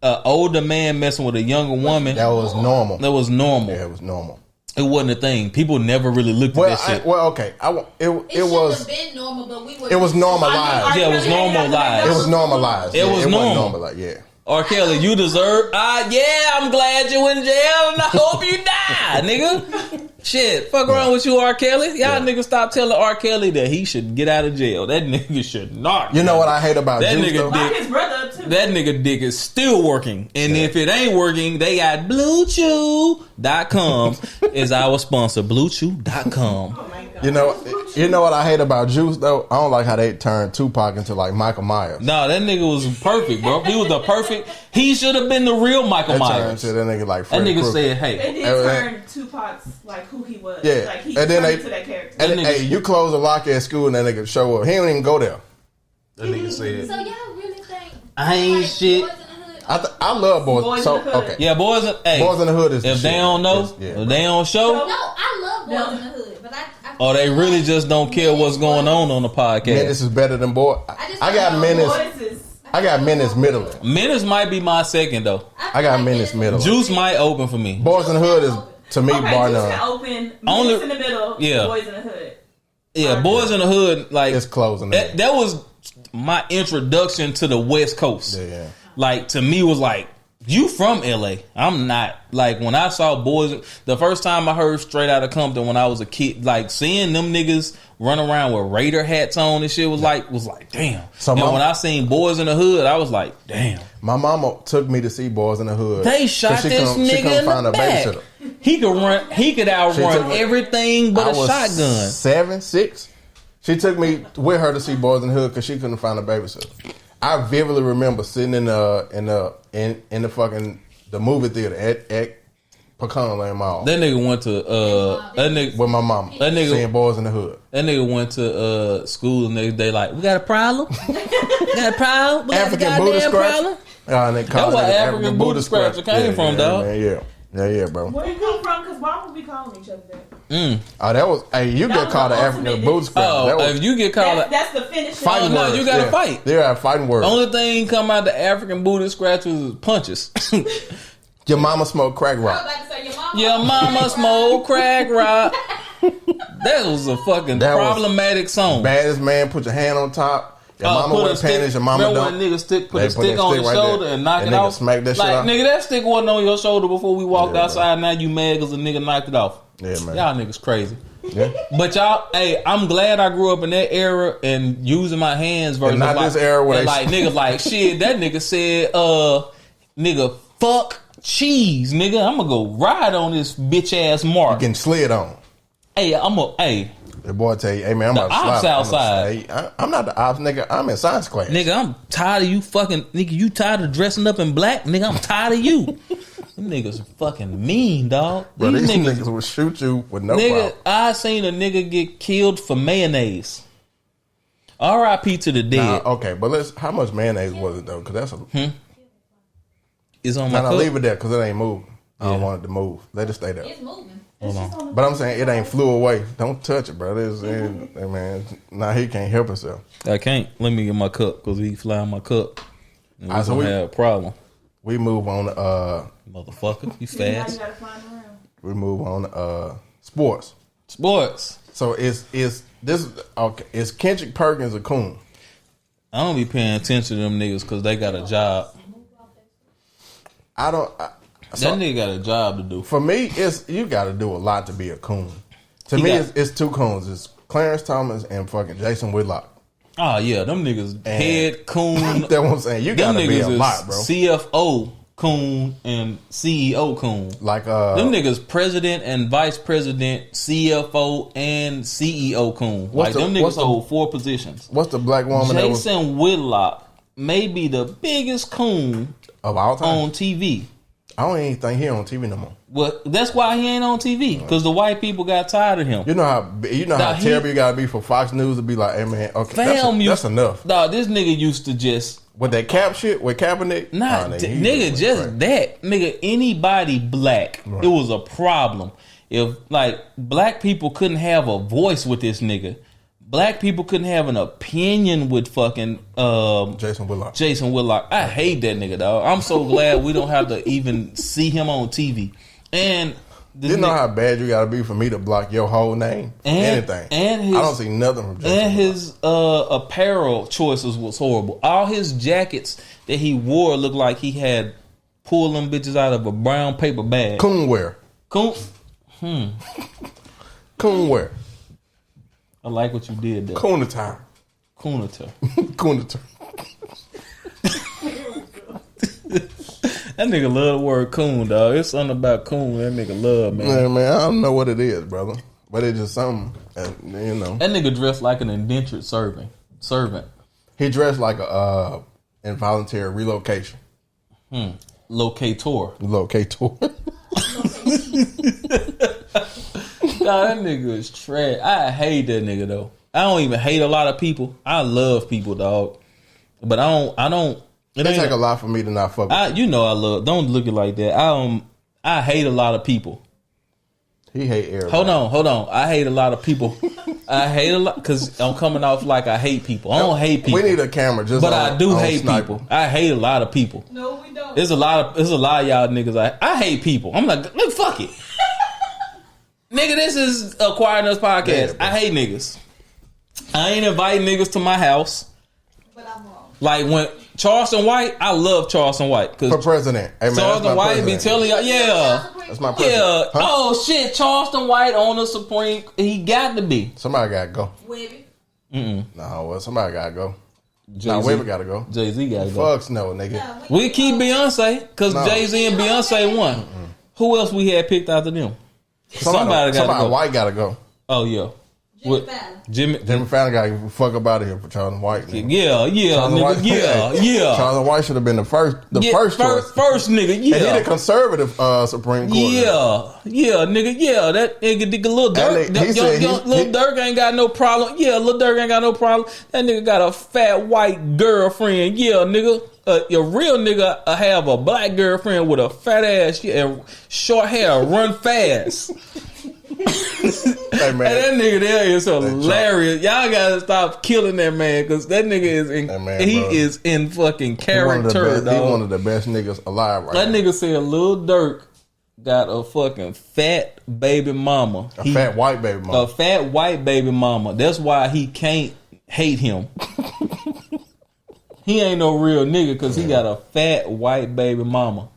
older man messing with a younger woman, That was normal. that was normal. Yeah, it was normal. It wasn't a thing. People never really looked at Well, that shit. okay. It It should was have been normal, but we were. it was normalized. Yeah, it was normalized. It was normalized. It was wasn't normal. normalized. Yeah. R. Kelly, you deserve. Yeah, I'm glad you in jail, and I hope you die, nigga. Shit, fuck around with you, R. Kelly. Y'all niggas stop telling R. Kelly that he should get out of jail. That nigga should not. You know what I hate about that Juice, nigga though? Lock dick? his brother up too. That nigga dick is still working. And if it ain't working, they got BlueChew.com is our sponsor. BlueChew.com. Oh my god. You know what I hate about Juice though? I don't like how they turned Tupac into like Michael Myers. No, that nigga was perfect, bro. He was the perfect. He should have been the real Michael They turned Myers. to that nigga like That Freddy nigga Krueger. said, "Hey, They did turn Tupac's like who he was. Yeah. Like he And then turned they- into that character. And That nigga- hey, you close the locker at school and that nigga show up. He don't even go there. That nigga said. So y'all really think I ain't like, shit." Boys in the Hood I love boys. Boys so in the Hood. okay, Yeah, boys. Hey, Boys in the Hood is the if they shit. don't know, It's- yeah, if they don't show, So- No, I love Boys No. in the Hood, but I or they really just don't care what's going on the podcast. Menace is better than boy. just I got don't know. Menace. Boys is I got Menace middling. Menace might be my second though. I got Menace middling. Juice might open for me. Boys in the Hood is to me okay. bar Juice none. can open. Only- Only in the middle. Yeah. Boys in the Hood. Yeah, Boys in the Hood, like It's closing. that was my introduction to the West Coast. Yeah. Like to me was like, you from LA. I'm not. Like when I saw Boys, the first time I heard Straight Outta Compton when I was a kid, like seeing them niggas run around with Raider hats on and shit was like damn. So and my- when I seen Boys in the Hood, I was like, damn. My mama took me to see Boys in the Hood. They shot 'Cause she this couldn't- she nigga couldn't in find the a back. babysitter. He could run. He could She outrun took me- everything but I a was shotgun. 7, 6. She took me with her to see Boys in the Hood because she couldn't find a babysitter. I vividly remember sitting in the fucking the movie theater at Pecan Lane Mall That nigga went to that nigga. with my mama. That nigga- seeing Boys in the Hood. That nigga went to school and they like, we got a problem? We got a problem? We got a African booty goddamn scratcher. problem? And they call That's it where an African booty scratcher came from, dog. Man, yeah, bro. Where you come from? Because why would we calling each other that? Oh, that was you That get was called the an African ultimate booty scratcher. That Oh, was if you get called That's the finish. fighting no, words. you gotta fight. Yeah, fighting words. only thing come out the African booty scratchers is punches. Your mama smoked crack I rock. was about to say your mama. Your mama smoke crack rock. That was a fucking That was problematic song. Baddest man, put your hand on top. Your mama put wear a stick- panties. Your mama remember don't. when nigga put They a put stick that on stick his right shoulder there. and knock That it nigga off? smack that shit like, out. nigga, that stick wasn't on your shoulder before we walked Yeah, outside. Now you mad because a nigga knocked it off. Yeah, man. Y'all niggas crazy. Yeah. But y'all, hey, I'm glad I grew up in that era and using my hands versus not like, this era where and they- like niggas like shit. That nigga said, nigga, fuck cheese, nigga. I'm gonna go ride on this bitch ass mark. Getting slid on. Hey, hey, The boy tell you, hey man, I'm The about to ops slide. outside. I'm not the ops, nigga. I'm in science class. nigga, I'm tired of you fucking nigga. You tired of dressing up in black, nigga? I'm tired of you. Them niggas fucking mean, dog. Bro, These these niggas, niggas will shoot you with no nigga, problem. I seen a nigga get killed for mayonnaise. R.I.P. to the dead. Nah, okay, but how much mayonnaise was it though? Because that's a. Is on my Nah, cup. leave it there because it ain't moving. I don't Yeah. want it to move. Let it stay there. It's moving. But I'm saying it ain't flew away. Don't touch it, bro. Hey, man, now he can't help himself. I can't. Let me get my cup because he fly in my cup. And Ah, we so gonna we- have a problem. We move on. Motherfucker, you Now you fast. gotta fly around. We move on. Sports. Sports. So is this okay? Is Kendrick Perkins a coon? I don't be paying attention to them niggas because they got a job. I don't. So, That nigga got a job to do. for me, it's you got to do a lot to be a coon. To He me, got- it's two coons. It's Clarence Thomas and fucking Jason Whitlock. Oh yeah, them niggas head coon. That's what I'm saying. You Them got to be niggas a is lot, bro. CFO coon and CEO coon. Like Them niggas president and vice president, CFO and CEO coon. What's Like them the- what's niggas the- hold 4 positions. what's the black woman that was Jason Whitlock may be the biggest coon of all time? on TV. I don't even think he on TV no more. Well, that's why he ain't on TV because the white people got tired of him. You know how Nah, he- terrible you gotta be for Fox News to be like, hey man, okay, Fam, that's enough. Dog, this nigga used to just With that cap shit with Kaepernick, not he nigga was just crazy. that nigga anybody black. Right. It was a problem if like black people couldn't have a voice with this nigga. Black people couldn't have an opinion with fucking Jason Whitlock. Jason Whitlock. I hate that nigga, dog. I'm so glad we don't have to even see him on TV. And this You know nigga- how bad you gotta be for me to block your whole name, anything. and his- I don't see nothing from Jason. and Whitlock. his apparel choices was horrible. All his jackets that he wore looked like he had pulled them bitches out of a brown paper bag. coonwear. Coon. Coon where? I like what you did there. Cooner time. Kunata. Cooner time. That nigga love the word coon, dog. It's something about coon that nigga love, man. Man, I don't know what it is, brother. But it's just something, you know. That nigga dressed like an indentured servant. He dressed like a involuntary relocation. Locator. Locator. That nigga is trash. I hate that nigga though. I don't even hate a lot of people. I love people, dog. But I don't. It take a lot for me to not fuck with you know I love. Don't look it like that. I hate a lot of people. He hate everybody. Hold on. I hate a lot of people. I hate a lot because I'm coming off like I hate people. I don't hate people. We need a camera, but I do hate people. I hate a lot of people. No, we don't. There's a lot of y'all niggas. I hate people. I'm like, look, fuck it, nigga. This is Acquiring Us podcast. I hate niggas. I ain't inviting niggas to my house. But I'm wrong. Like when Charleston White, I love Charleston White for president. Hey, man, Charleston White be telling y'all, that's my president. yeah. Huh? Oh shit, Charleston White on the Supreme. He got to be. Somebody gotta go. Webby. No, well, somebody gotta go. Jay-Z. Nah, Weber gotta go. Jay-Z gotta go. Fucks no, nigga. No, We keep Beyonce because No. Jay-Z and Beyonce won. Who else we had picked after them? Somebody gotta go. White gotta go. Oh yeah. Jimmy Fallon. Jimmy Fallon got fuck up out of here for Charles White. Nigga. Yeah, Charles White, nigga, yeah. Charles White should have been the first choice. First nigga, And he yeah. the conservative Supreme Court. Yeah, nigga, yeah. That nigga Lil Durk, Lil Durk ain't got no problem. Yeah, Lil Durk ain't got no problem. That nigga got a fat white girlfriend. Yeah, nigga. A real nigga have a black girlfriend with a fat ass and short hair, run fast. Hey, man. And that nigga there is hilarious. Y'all gotta stop killing that man because that nigga is in. Is in fucking character, dog. He's one of the best niggas alive right now. That nigga said Lil Durk got a fucking fat baby mama. A fat white baby mama. A fat white baby mama. That's why he can't hate him. He ain't no real nigga because he got a fat white baby mama.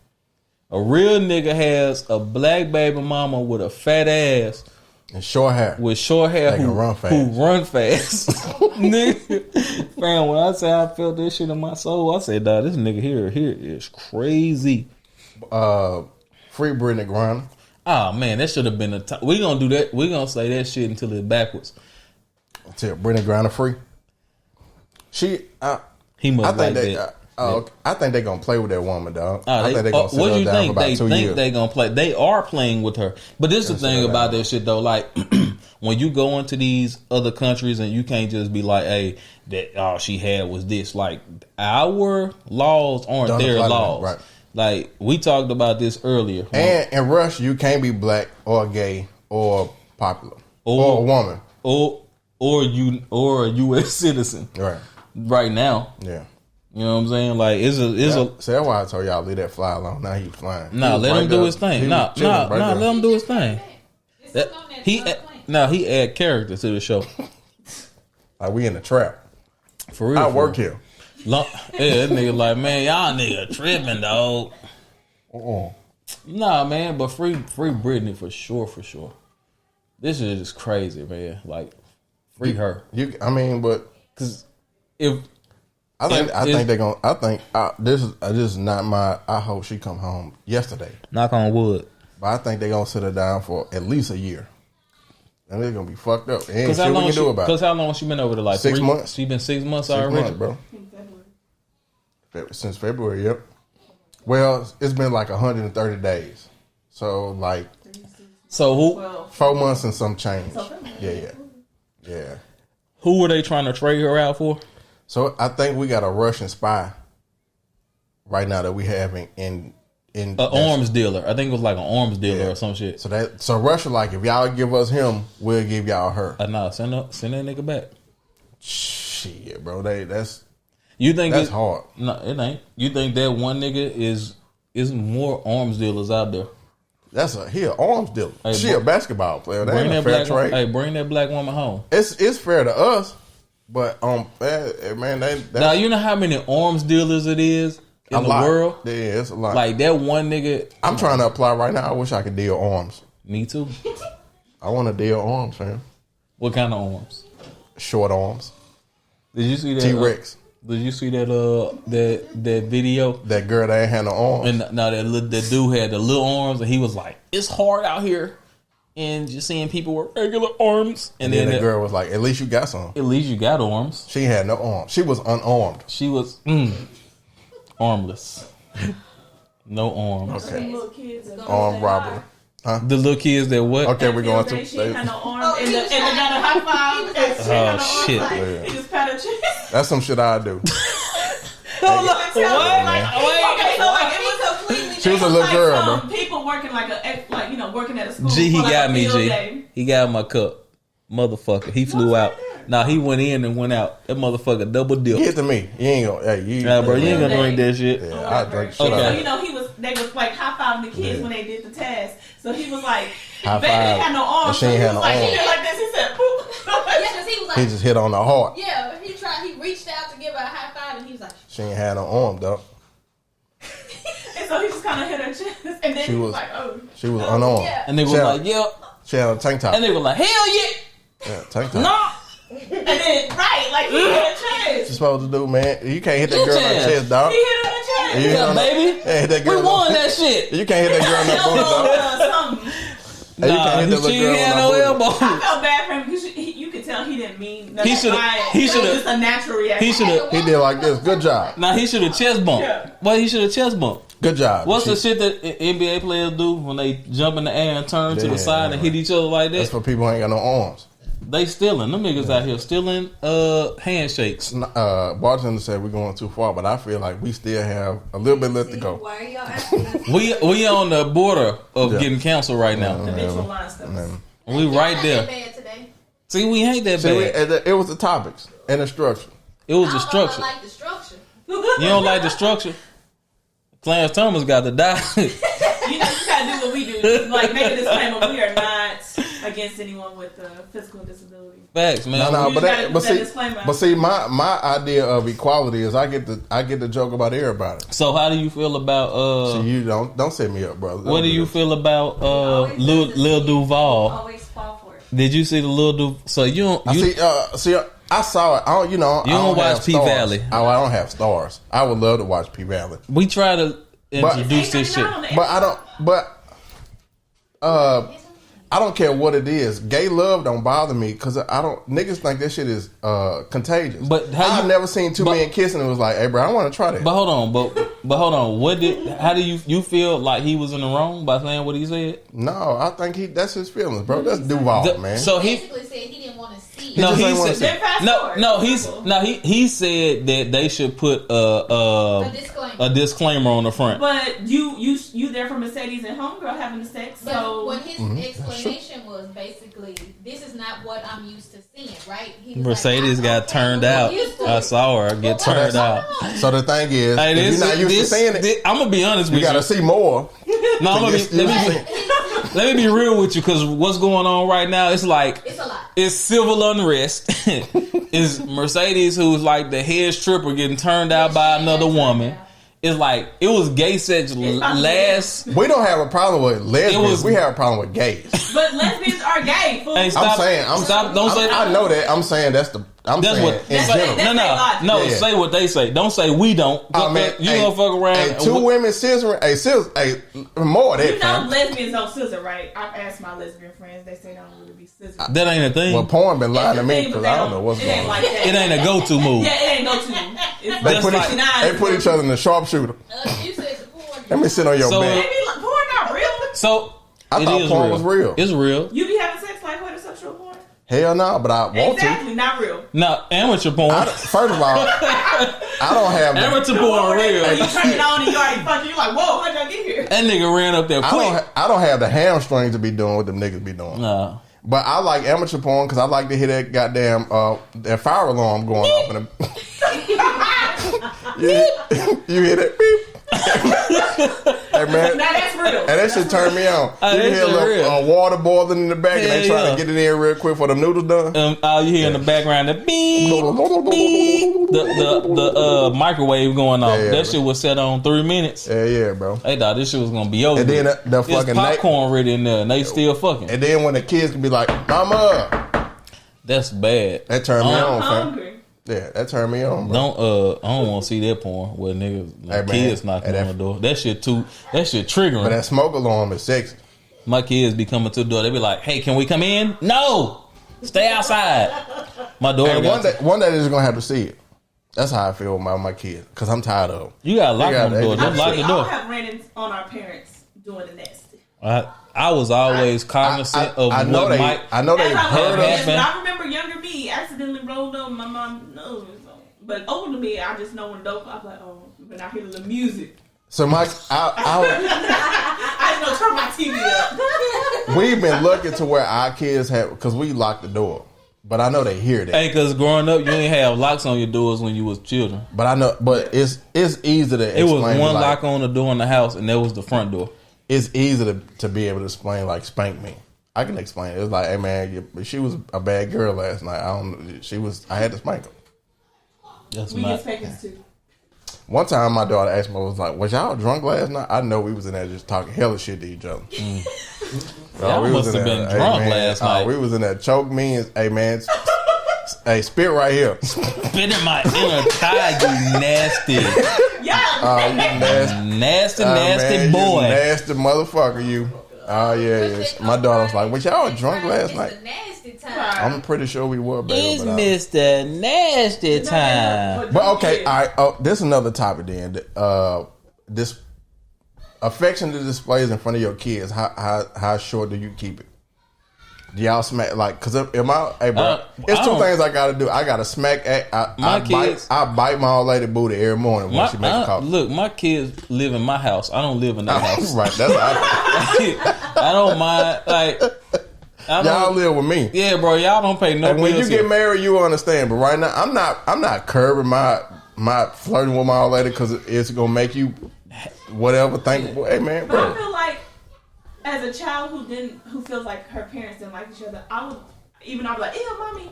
A real nigga has a black baby mama with a fat ass and short hair. With short hair who run fast. Nigga, man, when I say I felt this shit in my soul, I said, dog, this nigga here is crazy. Free Brittany Griner. Oh man, that should have been a time. We gonna do that. We gonna say that shit until it's backwards. Until Brittany Griner free. He must like that. I think they're gonna play with that woman, dog. I think they're gonna what do you think? They think they gonna play. They are playing with her. But this is the thing about that shit though. Like when you go into these other countries and you can't just be like, hey, that all she had was this. Like our laws aren't their laws. Right. Like we talked about this earlier. And in Russia, you can't be black or gay or popular or a woman or a U.S. citizen. Right now. Yeah. You know what I'm saying? Like so that's why I told y'all leave that fly alone. Now he's flying. Nah, let him do his thing. Nah, let him do his thing. He add character to the show. Like we in the trap. For real. I work here. Yeah, that nigga like, man, y'all nigga tripping, dog. Nah, man, but free Britney for sure. This is just crazy, man. Like, free her. Because if I think they're gonna. I think this is not my. I hope she come home yesterday. Knock on wood. But I think they're gonna sit her down for at least a year, and they're gonna be fucked up. Because how long has she been over there? Like 6 months. She been 6 months 6 already, months, bro. Since February, yep. Well, it's been like 130 days. So like. So who? 4 months and some change. Yeah. Who were they trying to trade her out for? So I think we got a Russian spy right now that we have in an arms dealer. I think it was like an arms dealer or some shit. So Russia, like, if y'all give us him, we'll give y'all her. Nah, send that nigga back. Shit, bro. You think that's hard? No, it ain't. You think that one nigga is more arms dealers out there? He an arms dealer. Hey, she a basketball player. That ain't a fair trade. Hey, bring that black woman home. It's fair to us, but man, now you know how many arms dealers it is in the world. Yeah, it's a lot. Like that one nigga. I'm trying to apply right now. I wish I could deal arms. Me too. I want a deal arms, fam. What kind of arms? Short arms. Did you see that? T-Rex. Did you see that? That video. That girl that ain't had no arms. And now that dude had the little arms, and he was like, "It's hard out here, and just seeing people with regular arms." And then the girl was like, "At least you got some." At least you got arms. She had no arms. She was unarmed. She was armless. No arms. Okay. Little kids and Armed robbery. The little kids that what? Okay, we're going to. She ain't had no arms, and the got a high five. And she Oh, had no arms, shit. like, Yeah. he just pat her chest. That's some shit I do. Hold up. Okay, so like it was completely. She was it a little girl, some bro. People working working at a school. G, he for, like, got a me. field G, day. he got my cup. Motherfucker, he flew out. Nah, he went in and went out. That motherfucker double dip. Get to me. You ain't gonna. Hey, you. Nah, bro, you ain't gonna drink that shit. Yeah, I drink shit. Okay. So, out of you it. know, they was like high fiving the kids when they did the task. So he was like, High baby five. had no arms. And she So ain't he had was no like, he arms. did like this. He said, poop. Yeah, because he was He like, just hit on the heart. yeah, he reached out to give her a high five, and he was like, She ain't had no arm though. And so he just kind of hit her chest. And then She he was was- like, oh. She was unarmed. yeah. And they was Shut like, up. yeah. She had a tank top. And they were like, hell yeah. Yeah, tank top. No. And then, right, like he hit her What you chest. supposed to do, man? You can't hit that Your girl in the chest. chest, dog. He hit her in the chest. You hit Yeah, on baby. Yeah, hit that We girl in the- won that shit. You can't hit that girl in the booty, dog. Something. Hey, you Nah, can't hit that she little girl ain't in had the no booty. elbow. I felt bad for him because you could tell he didn't mean nothing. He shoulda- by it. he It was shoulda- just a natural reaction. He should have. He did like this. Good job. Now he should have chest bumped. Yeah. Well, he should have chest bumped. Good job. What's the She- shit that NBA players do when they jump in the air and turn to Yeah, the side yeah, and hit each other like That's that? for people who ain't got no arms. They stealing. Them niggas out here stealing handshakes. Bartender said we're going too far, but I feel like we still have a little bit left to go. Why are y'all asking us? We on the border of Yeah. getting canceled right now. The mutual line stuff. We right Not there. that bad today. See, we ain't that See, bad. it was the topics and the structure. It was I the don't know if structure. I like the structure. You don't like the structure? Clarence Thomas got to die. You know, you gotta do what we do. Like, make a disclaimer: we are not against anyone with a physical disability. Facts, man. No, You but gotta that, put that disclaimer. but see, my idea of equality is I get to joke about everybody. So how do you feel about So you don't set me up, brother. what do you feel about Lil Duval? Always fall for it. Did you see the Lil Duval? So you don't See, I saw it. I don't, I don't watch have P stars. Valley. I don't have stars. I would love to watch P Valley, we try to introduce this shit. but I don't. I don't care what it is. Gay love don't bother me because niggas think that shit is contagious. But how I've you- never seen two but- men kissing and it was like, hey, bro, I want to try that. But hold on, but hold on. How do you feel like he was in the wrong by saying what he said? No, I think that's his feelings, bro. That's Duval, man. So he Basically said he didn't want to see. no just he ain't wanna said say- Fast no forward. no he said that they should put A disclaimer. a disclaimer on the front. But you there for Mercedes and homegirl having the sex, But so what his explanation was basically, this is not what I'm used to seeing, right? He was Mercedes like, got okay, turned well, out. we're used to I it. saw her get Well, turned out. So the thing is, Hey, if you're not used to seeing it, I'm gonna be honest you with got to you. see more. No, I'm gonna Yes, be, yes. let me be real with you because what's going on right now? It's like It's a lot. it's civil unrest. It's Mercedes who's like the head stripper getting turned out by another woman. It's like it was gay sex last. We don't have a problem with lesbians. It was- We have a problem with gays. but lesbians are gay. Fool. Hey, I'm saying, Don't say I know that. I'm saying that's That's saying what. in general. No. Yeah. Say what they say. Don't say we don't. You hey, gonna fuck around? Hey, two women scissoring. More of that, You know, fam. lesbians don't scissor, right? I've asked my lesbian friends; they say they don't really be scissoring. That ain't a thing. Well, porn been lying to It's me the thing, because but I they don't know what's it going ain't on. like that. It ain't a go-to move. Yeah, it ain't no two. It's They like put, 69. they put each other in the sharpshooter. You said the porn. Let me sit on your So- back. Maybe like, porn not real. So I it thought is porn was real. It's real. You be having sex like heterosexual porn? Hell no, but I want Exactly, not real. Now amateur porn. First of all, I don't have. Amateur porn real. You turn it on and you already fucking. You like, whoa, how'd y'all get here? That nigga ran up there quick. I don't have the hamstrings to be doing what them niggas be doing. Nah. But I like amateur porn because I like to hear that goddamn that fire alarm going off. In the you hear that beep? Hey man, Now that's real. And that shit turned me on. Oh, You can that hear a shit little real. water boiling in the back, and they Hell trying yeah. to get it in real quick for the noodles done. All you hear in the background, the beep, beep, the microwave going off. Yeah, that shit was set on 3 minutes. Yeah, bro. They thought this shit was gonna be over. And then the There's fucking popcorn ready in there, and they still fucking. And then when the kids can be like, "Mama," That's bad. that turned me I'm on, fam. hungry. Yeah, that turned me on, bro. Don't I don't want to see that porn where niggas Hey, man. kids knocking Hey, on the door. That shit triggering. But that smoke alarm is sexy. My kids be coming to the door. They be like, "Hey, can we come in?" No, stay outside. My daughter And got one day they're just gonna have to see it. That's how I feel about my kids, cause I'm tired of them. you gotta lock They got- on the door. they- Just lock Actually, the I door. have ran on our parents doing the nasty. I was always cognizant of I know what they. might. I know they As I heard was us. happened. I remember younger me accidentally rolled up my mom nose. But older me, I just know when dope. I'm like, oh, when I hear the music, So my, I just know turn my TV up. we've been looking to where our kids have, because we lock the door. But I know they hear that. Hey, cause growing up, you ain't have locks on your doors when you was children. But I know, but it's easy to It was explain. one like, lock on the door in the house, and that was the front door. It's easy to be able to explain, like, spank me. I can explain it. It's like, hey man, she was a bad girl last night. I had to spank her. That's We my. get spankings too. One time my daughter asked me, was like, was y'all drunk last night? I know we was in there just talking hella shit to each other. Y'all we was must in have there, been drunk last night. We was in there choke me and, hey man, hey, spit right here. Spit in my inner thigh, you nasty, Yeah. You nasty. nasty, Man, nasty you boy. nasty motherfucker, you. Oh, yeah. My daughter was like, was y'all drunk last night? It's a nasty time. I'm pretty sure we were, baby. It's but, Mr. Nasty Time. But okay, all right. Oh, this is another topic then. This affection that displays in front of your kids. How short do you keep it? Do y'all smack like? Cause if my hey bro, it's I two don't- things I gotta do. I gotta smack. My kids- I bite my old lady booty every morning when she make a coffee. Look, my kids live in my house. I don't live in that house. Right, that's how I don't mind. Like, I y'all don't. live with me. Yeah, bro. Y'all don't pay no And when you bills get here. married, you understand. But right now, I'm not curbing my flirting with my old lady because it's gonna make you whatever think. Hey man, But I bro. feel like as a child who feels like her parents didn't like each other, I would even I'd be like, ew, mommy.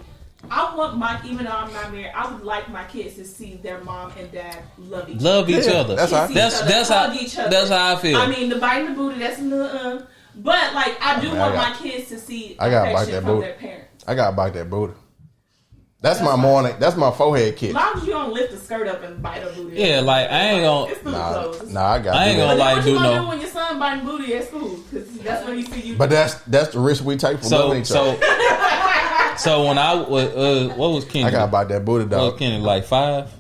I want even though I'm not married, I would like my kids to see their mom and dad love each other. Love each Yeah, other. that's how I Kiss feel. each That's other, how. hug each other. That's how I feel. I mean, the biting the booty, that's a little but like I do Man, want I my got- kids to see I gotta bite affection that from booty. their parents. I gotta bite that booty. That's my morning. That's my forehead kick. As long as you don't lift the skirt up and bite her booty. Yeah, like, I ain't gonna- It's through Nah, clothes. I got. I ain't do gonna that. lie. What you do gonna know. do when your son biting booty at school? Because that's when he see you. But that's the risk we take for loving each other. So when I was what was Kenny? I gotta bite that booty, What was dog. Kenny like 5,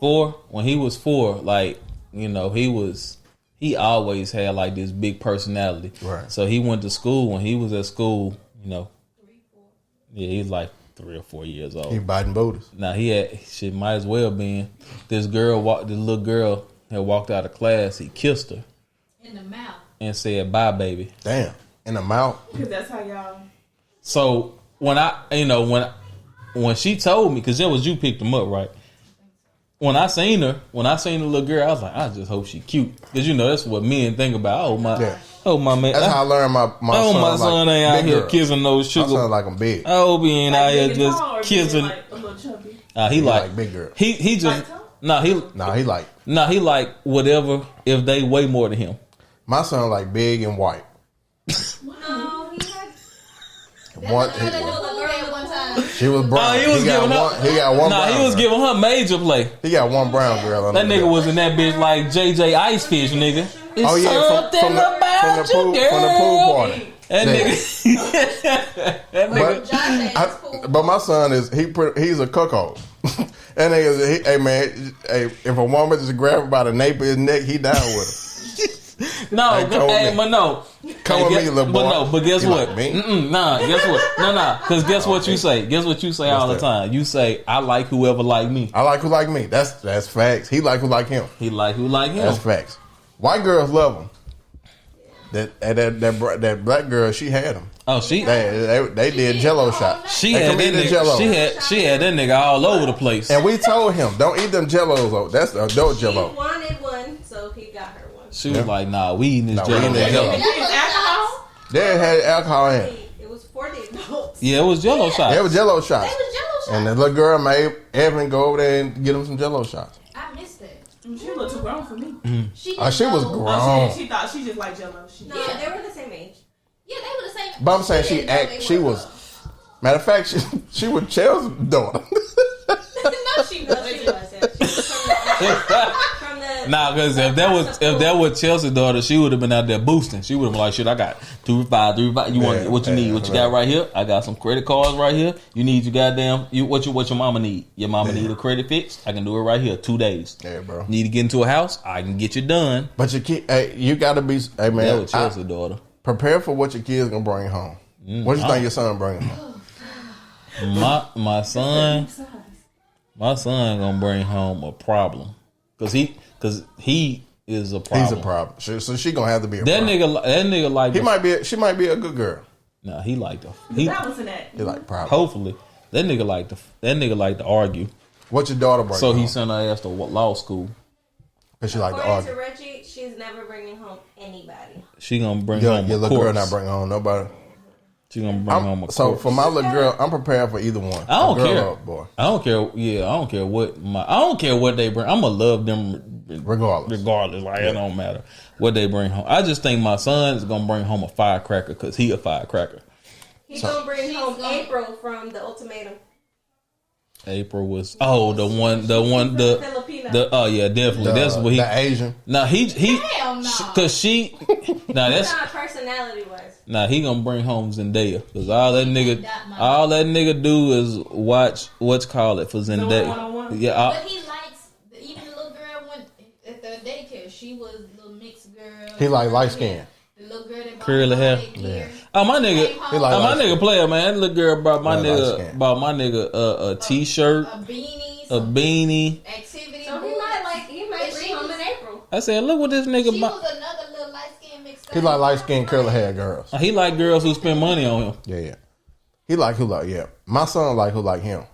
4? When he was 4, like, you know, he always had like this big personality. Right. So he went to school. When he was at school, you know, yeah, he was like 3 or 4 years old. He biting booties. Now he had shit. Might as well been. This little girl had walked out of class. He kissed her In the mouth. and said, "Bye, baby." Damn, in the mouth. Because that's how y'all. So when when she told me, because that was you picked him up, right? When I seen the little girl, I was like, I just hope she cute, because you know that's what men think about. Oh my man, That's how I learned my oh son. my son like ain't out big here girls. kissing no My sugar. son like I'm big. I hope he ain't out here big and just tall or big kissing. and, like, a little chubby. He He like like big girl. he just Like tall? he like whatever if they weigh more than him. My son like big and white. No, he had. One, I had a little girl at one time. she was brown. he was got giving one. her. He got one. Nah, brown he was girl. giving her major play. He got one brown girl. That under nigga there. was in that bitch like JJ Icefish, nigga. It's Oh yeah, something from the about pool you, from the pool party. That Yeah. nigga. That nigga. But, Josh had his pool. but my son is he's a cuckold. And nigga, hey man, hey, if a woman just grab him by the nape of his neck, he down with her. No, Hey, come with me. but no. Come Hey, with guess- me, little But boy. no, but guess You what? like me? Nah, guess what? No, because guess what you say? Guess what you say all the that? time? You say, I like whoever like me. I like who like me. That's facts. He like who like him. He like who like him. That's facts. White girls love him. That black girl, she had him. Oh, she They did Jello shots. she They had that come eat the nigga. Jell-O. She had that nigga all over the place. And we told him, don't eat them Jellos. That's the adult She Jello. wanted one, so he got her one. She was like, "Nah, we eating this Nah, we Jello." eating that Jell-O. It's alcohol. They had alcohol in it. It was for the adults. Yeah, it was Jello shots. It was Jello They shots. was Jello shots. And the little girl made Evan go over there and get him some Jello shots. I missed that. She looked too grown for me. She Oh, she was know- grown. Oh, she thought she just like Jello. She No, they were the same age. Yeah, they were the same. But I'm saying didn't know they she were was. Matter of fact, she was Chelsea's daughter. no, she No, wasn't. she wasn't. She was from the Nah, because if that was Chelsea's daughter, she would have been out there boosting. She would have been like, "Shit, I got 2 5, 3 5. You want Yeah, what you need? yeah, What you got right here? I got some credit cards right here. You need your goddamn what your mama need? Your mama need a credit fix? I can do it right here. 2 days. Yeah, bro. Need to get into a house? I can get you done." But your kid, hey, you gotta be. Hey That man, was Chelsea's daughter. prepare for what your kid's gonna bring home. What you think your son bringing home? My son gonna bring home a problem because he is a problem. He's a problem. So she gonna have to be a That problem. nigga like She might be a good girl. Nah, he like the That was in that. He like problem. hopefully that nigga like to argue. What your daughter bring? So home? he sent her ass to law school. Cause she like to According to argue. Reggie, she's never bringing home anybody. She gonna bring Your home a little girl corpse. not bring home nobody. She gonna bring home a So corpse. for my little girl, I'm prepared for either one. I don't a girl care. or a boy, I don't care. Yeah, I don't care what they bring. I'ma love them regardless. Like it don't matter what they bring home. I just think my son's gonna bring home a firecracker because he a firecracker. He's gonna bring she's home gonna- April from The Ultimatum. April was the Filipino. yeah, definitely. That's what he. The Asian. Now he Hell no. cause she. Now that's That's not personality wise. Now he gonna bring home Zendaya because all that nigga do is watch what's called it for Zendaya. 101. Yeah, But he likes even the little girl went at the daycare. She was a little mixed girl. He like light skin. The little girl that Curly hair. Yeah. oh my nigga, He like my light nigga skin. player man. That little girl brought my Like light nigga skin. a t-shirt, A beanie, a some beanie. activity. So he books. might And bring she home was- in April. I said, look what this nigga. She buy. was another little light skin mixed. He like light skinned curly hair girls. He like girls who spend money on him. Yeah. He like who like yeah. My son like who like him.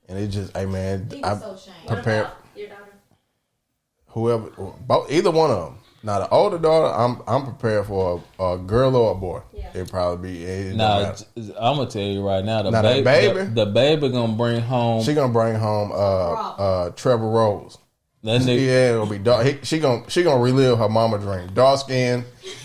And it just hey man, He I was so ashamed. prepared Your daughter. whoever both either one of them. Now the older daughter, I'm prepared for a girl or a boy. Yeah. It'd probably be. It don't Now matter. I'm gonna tell you right now, Now, that baby? the baby gonna bring home She gonna bring home Trevor Rose. that nigga. Yeah, it'll be dark. She gonna relive her mama dream. Dark skin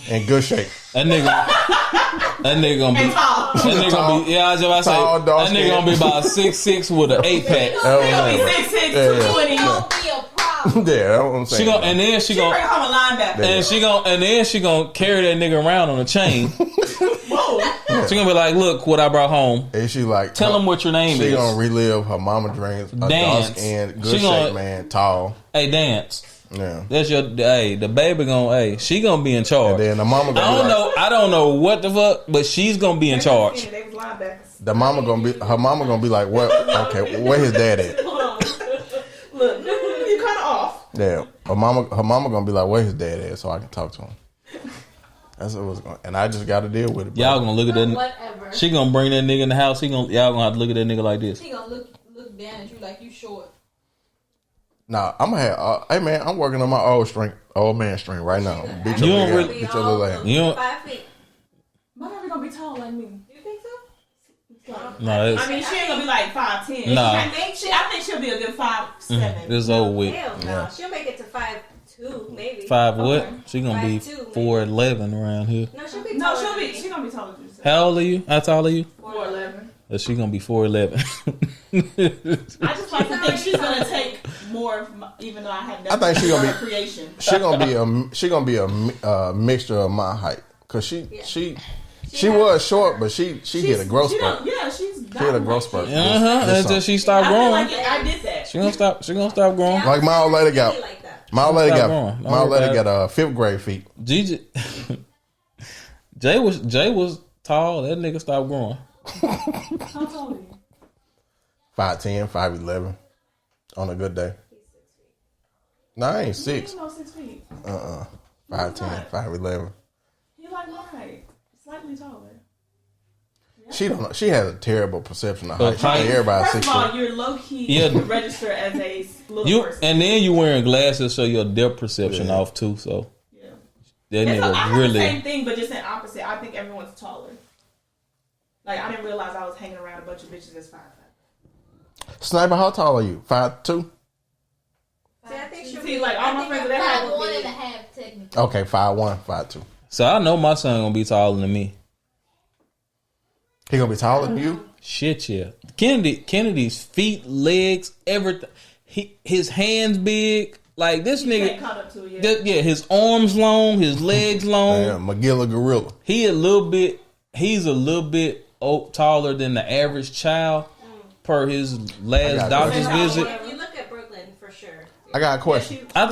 and good shape. That nigga gonna be. And tall. That nigga gonna be. Yeah, I was about to say. Tall, dark That nigga skin. gonna be about 6'6" with an 8-pack. That was He'll be 6'6", Yeah. 220. Don't be a problem. yeah, that's what I'm saying. She gonna and then she She bring gonna home a linebacker. and she gonna carry that nigga around on a chain. Whoa. She gonna be like, "Look what I brought home. And she like Tell him what your name She is. gonna relive her mama dreams. A dark Dance. skin, good She shape gonna- man, tall. Hey, dance. Yeah. That's your the baby gonna she gonna be in charge. And then the mama gonna be like, I don't know what the fuck, but she's gonna be in charge. They was linebackers. her mama gonna be like, what? Okay, where his dad at? Hold on. Look, you kind of off. Yeah, her mama gonna be like, where his dad at, so I can talk to him. That's what it was going, and I just got to deal with it. Bro. Y'all gonna look at that. Whatever. She gonna bring that nigga in the house. Y'all gonna have to look at that nigga like this. She gonna look down at you like you short. Nah, I'm gonna have. Hey man, I'm working on my old man strength right now. Beat You your don't big really- ass, beat your little ass. You don't- 5 feet. My baby gonna be tall like me. You think so? No, it's, I mean, she ain't gonna be like 5'10". Nah. I think she'll be a good 5'7". it's over with. Hell no. Yeah. She'll make it to 5'2", maybe. 5 what? Okay. She gonna be 5'2", maybe. 4'11" around here. No, she'll be No, taller than me. she gonna be taller than you. How old are you? How tall are you? 4'11". She gonna be 4'11". I just like to think she's gonna take more of my, even though I had done I think she gonna be- creation. She gonna be a mixture of my height, cause she was short, but she hit a growth spurt. Yeah, she's She hit a growth spurt. Until she I start feel growing. like I did that. She gonna stop growing. Like my old lady got. Like that. My old lady Stop got. growing. Don't My old worry lady about got 5th grade feet. Gigi, Jay was tall. That nigga stopped growing. How tall are you? 5'10", 5'11", on a good day. No, I ain't You 6. ain't no 6 feet. 5'10", 5'11". He like my height, slightly taller. She don't know. She has a terrible perception of Of height. She think height. everybody First 6 of all, foot. you're low key Yeah. registered as a little You person. and then you wearing glasses so your depth perception Yeah. off too. So That I nigga have the really. same thing, but just in opposite. I think everyone's taller. Like, I didn't realize I was hanging around a bunch of bitches that's 5'5". Sniper, how tall are you? 5'2"? See, I think she'll See, be like, all my friends that have 5'1" and a half technically. Okay, 5'1", 5'2". So I know my son gonna be taller than me. He gonna be taller than you? Shit, yeah. Kennedy's feet, legs, everything. His hands big. Like this You nigga. can't caught up to it yet. Yeah, his arms long, his legs long. Yeah, McGilla Gorilla. He's a little bit taller than the average child per his last got doctor's questions. visit. If you look at Brooklyn, for sure. I got a question. I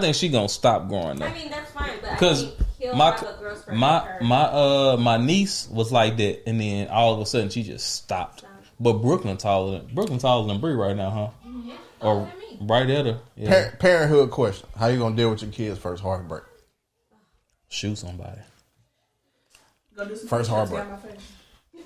think she gonna stop growing though. I mean, that's fine, but I Cause think he'll my have a growth spurt like her. my niece was like that, and then all of a sudden she just stopped. But Brooklyn taller than Bree right now, huh? Yeah. Or right at her. Yeah. Parenthood question. How you gonna deal with your kids' first heartbreak? Shoot somebody. Go do some First push-ups, heartbreak. get out my face. We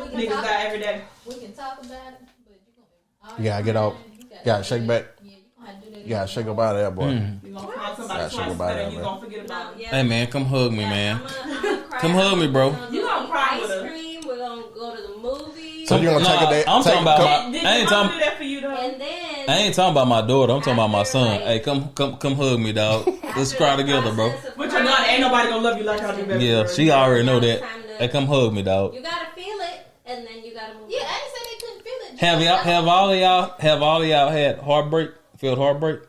can Niggas talk- die every day. We can talk about it, but you're You gotta get out. Gotta shake back. Yeah, you gonna have to do that. You gotta shake up out of that, boy. You gonna find somebody Gotta shake twice about better that, and you man. gonna forget about it. Yeah. Hey man, come hug me, man. I'm cry. Come hug me, bro. You gonna cry ice with her. cream. We're gonna go to the movies. So you gonna take a day? I'm talking about my. Did I your ain't mom talking. do that for you though? And then I ain't talking about my daughter. I'm talking about my After, son. like- Hey, come hug me, dog. Let's after cry the together, bro. process of With your daughter, ain't nobody gonna love you like I do, baby. Yeah, girl. she already know that. Time to- Hey, come hug me, dog. You gotta feel it, and then you gotta move. Yeah, on. I didn't say they couldn't feel it. Have all of y'all had heartbreak? Felt heartbreak?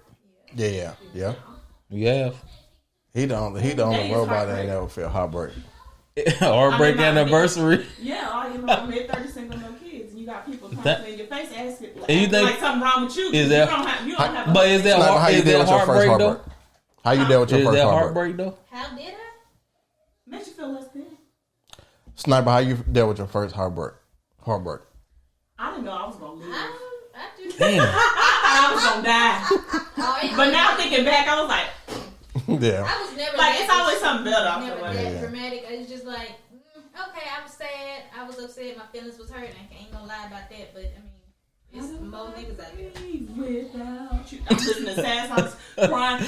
Yeah. You have. He the only robot that ain't ever felt heartbreak. Heartbreak I mean, anniversary. Yeah, all you know, mid-30 single, no kids, and you got people That- constantly in your face asking And you think- like something wrong with you. Is that- you don't have But is that Sniper, how you is deal that with your first heartbreak heartbreak? though? How you deal with your Is first that heartbreak? heartbreak though? How did I? makes you feel less than? Sniper, how you dealt with your first heartbreak? Heartbreak. I didn't know I was gonna lose. I just. Damn. I was gonna die. Oh, yeah. But now thinking back, I was like, Yeah. I was never like that it's always something better. I never feel like. that Yeah. dramatic. It's just like, okay, I was sad, I was upset, my feelings was hurt. I ain't gonna lie about that, but I mean, it's more niggas out there. Without you, I'm listening to sad songs, crying.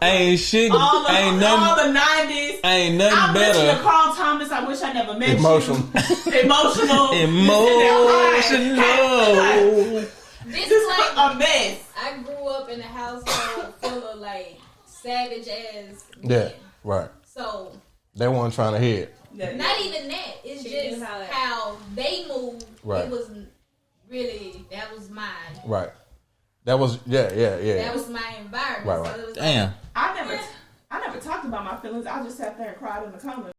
Ain't shit. All the, Ain't all nothing. the 90s. Ain't nothing I'm listening to better. Carl Thomas. I wish I never met Emotional. you. Emotional. Emotional. This Just is like a mess. I grew up in a household full of like savage ass men. Yeah. Right. So They weren't trying to hear it. Yeah, not even that. It's She just knew how how they moved. Right. It was really that was mine. Right. That was That yeah. was my environment. Right, right. So it was Damn. I never talked about my feelings. I just sat there and cried in the comments.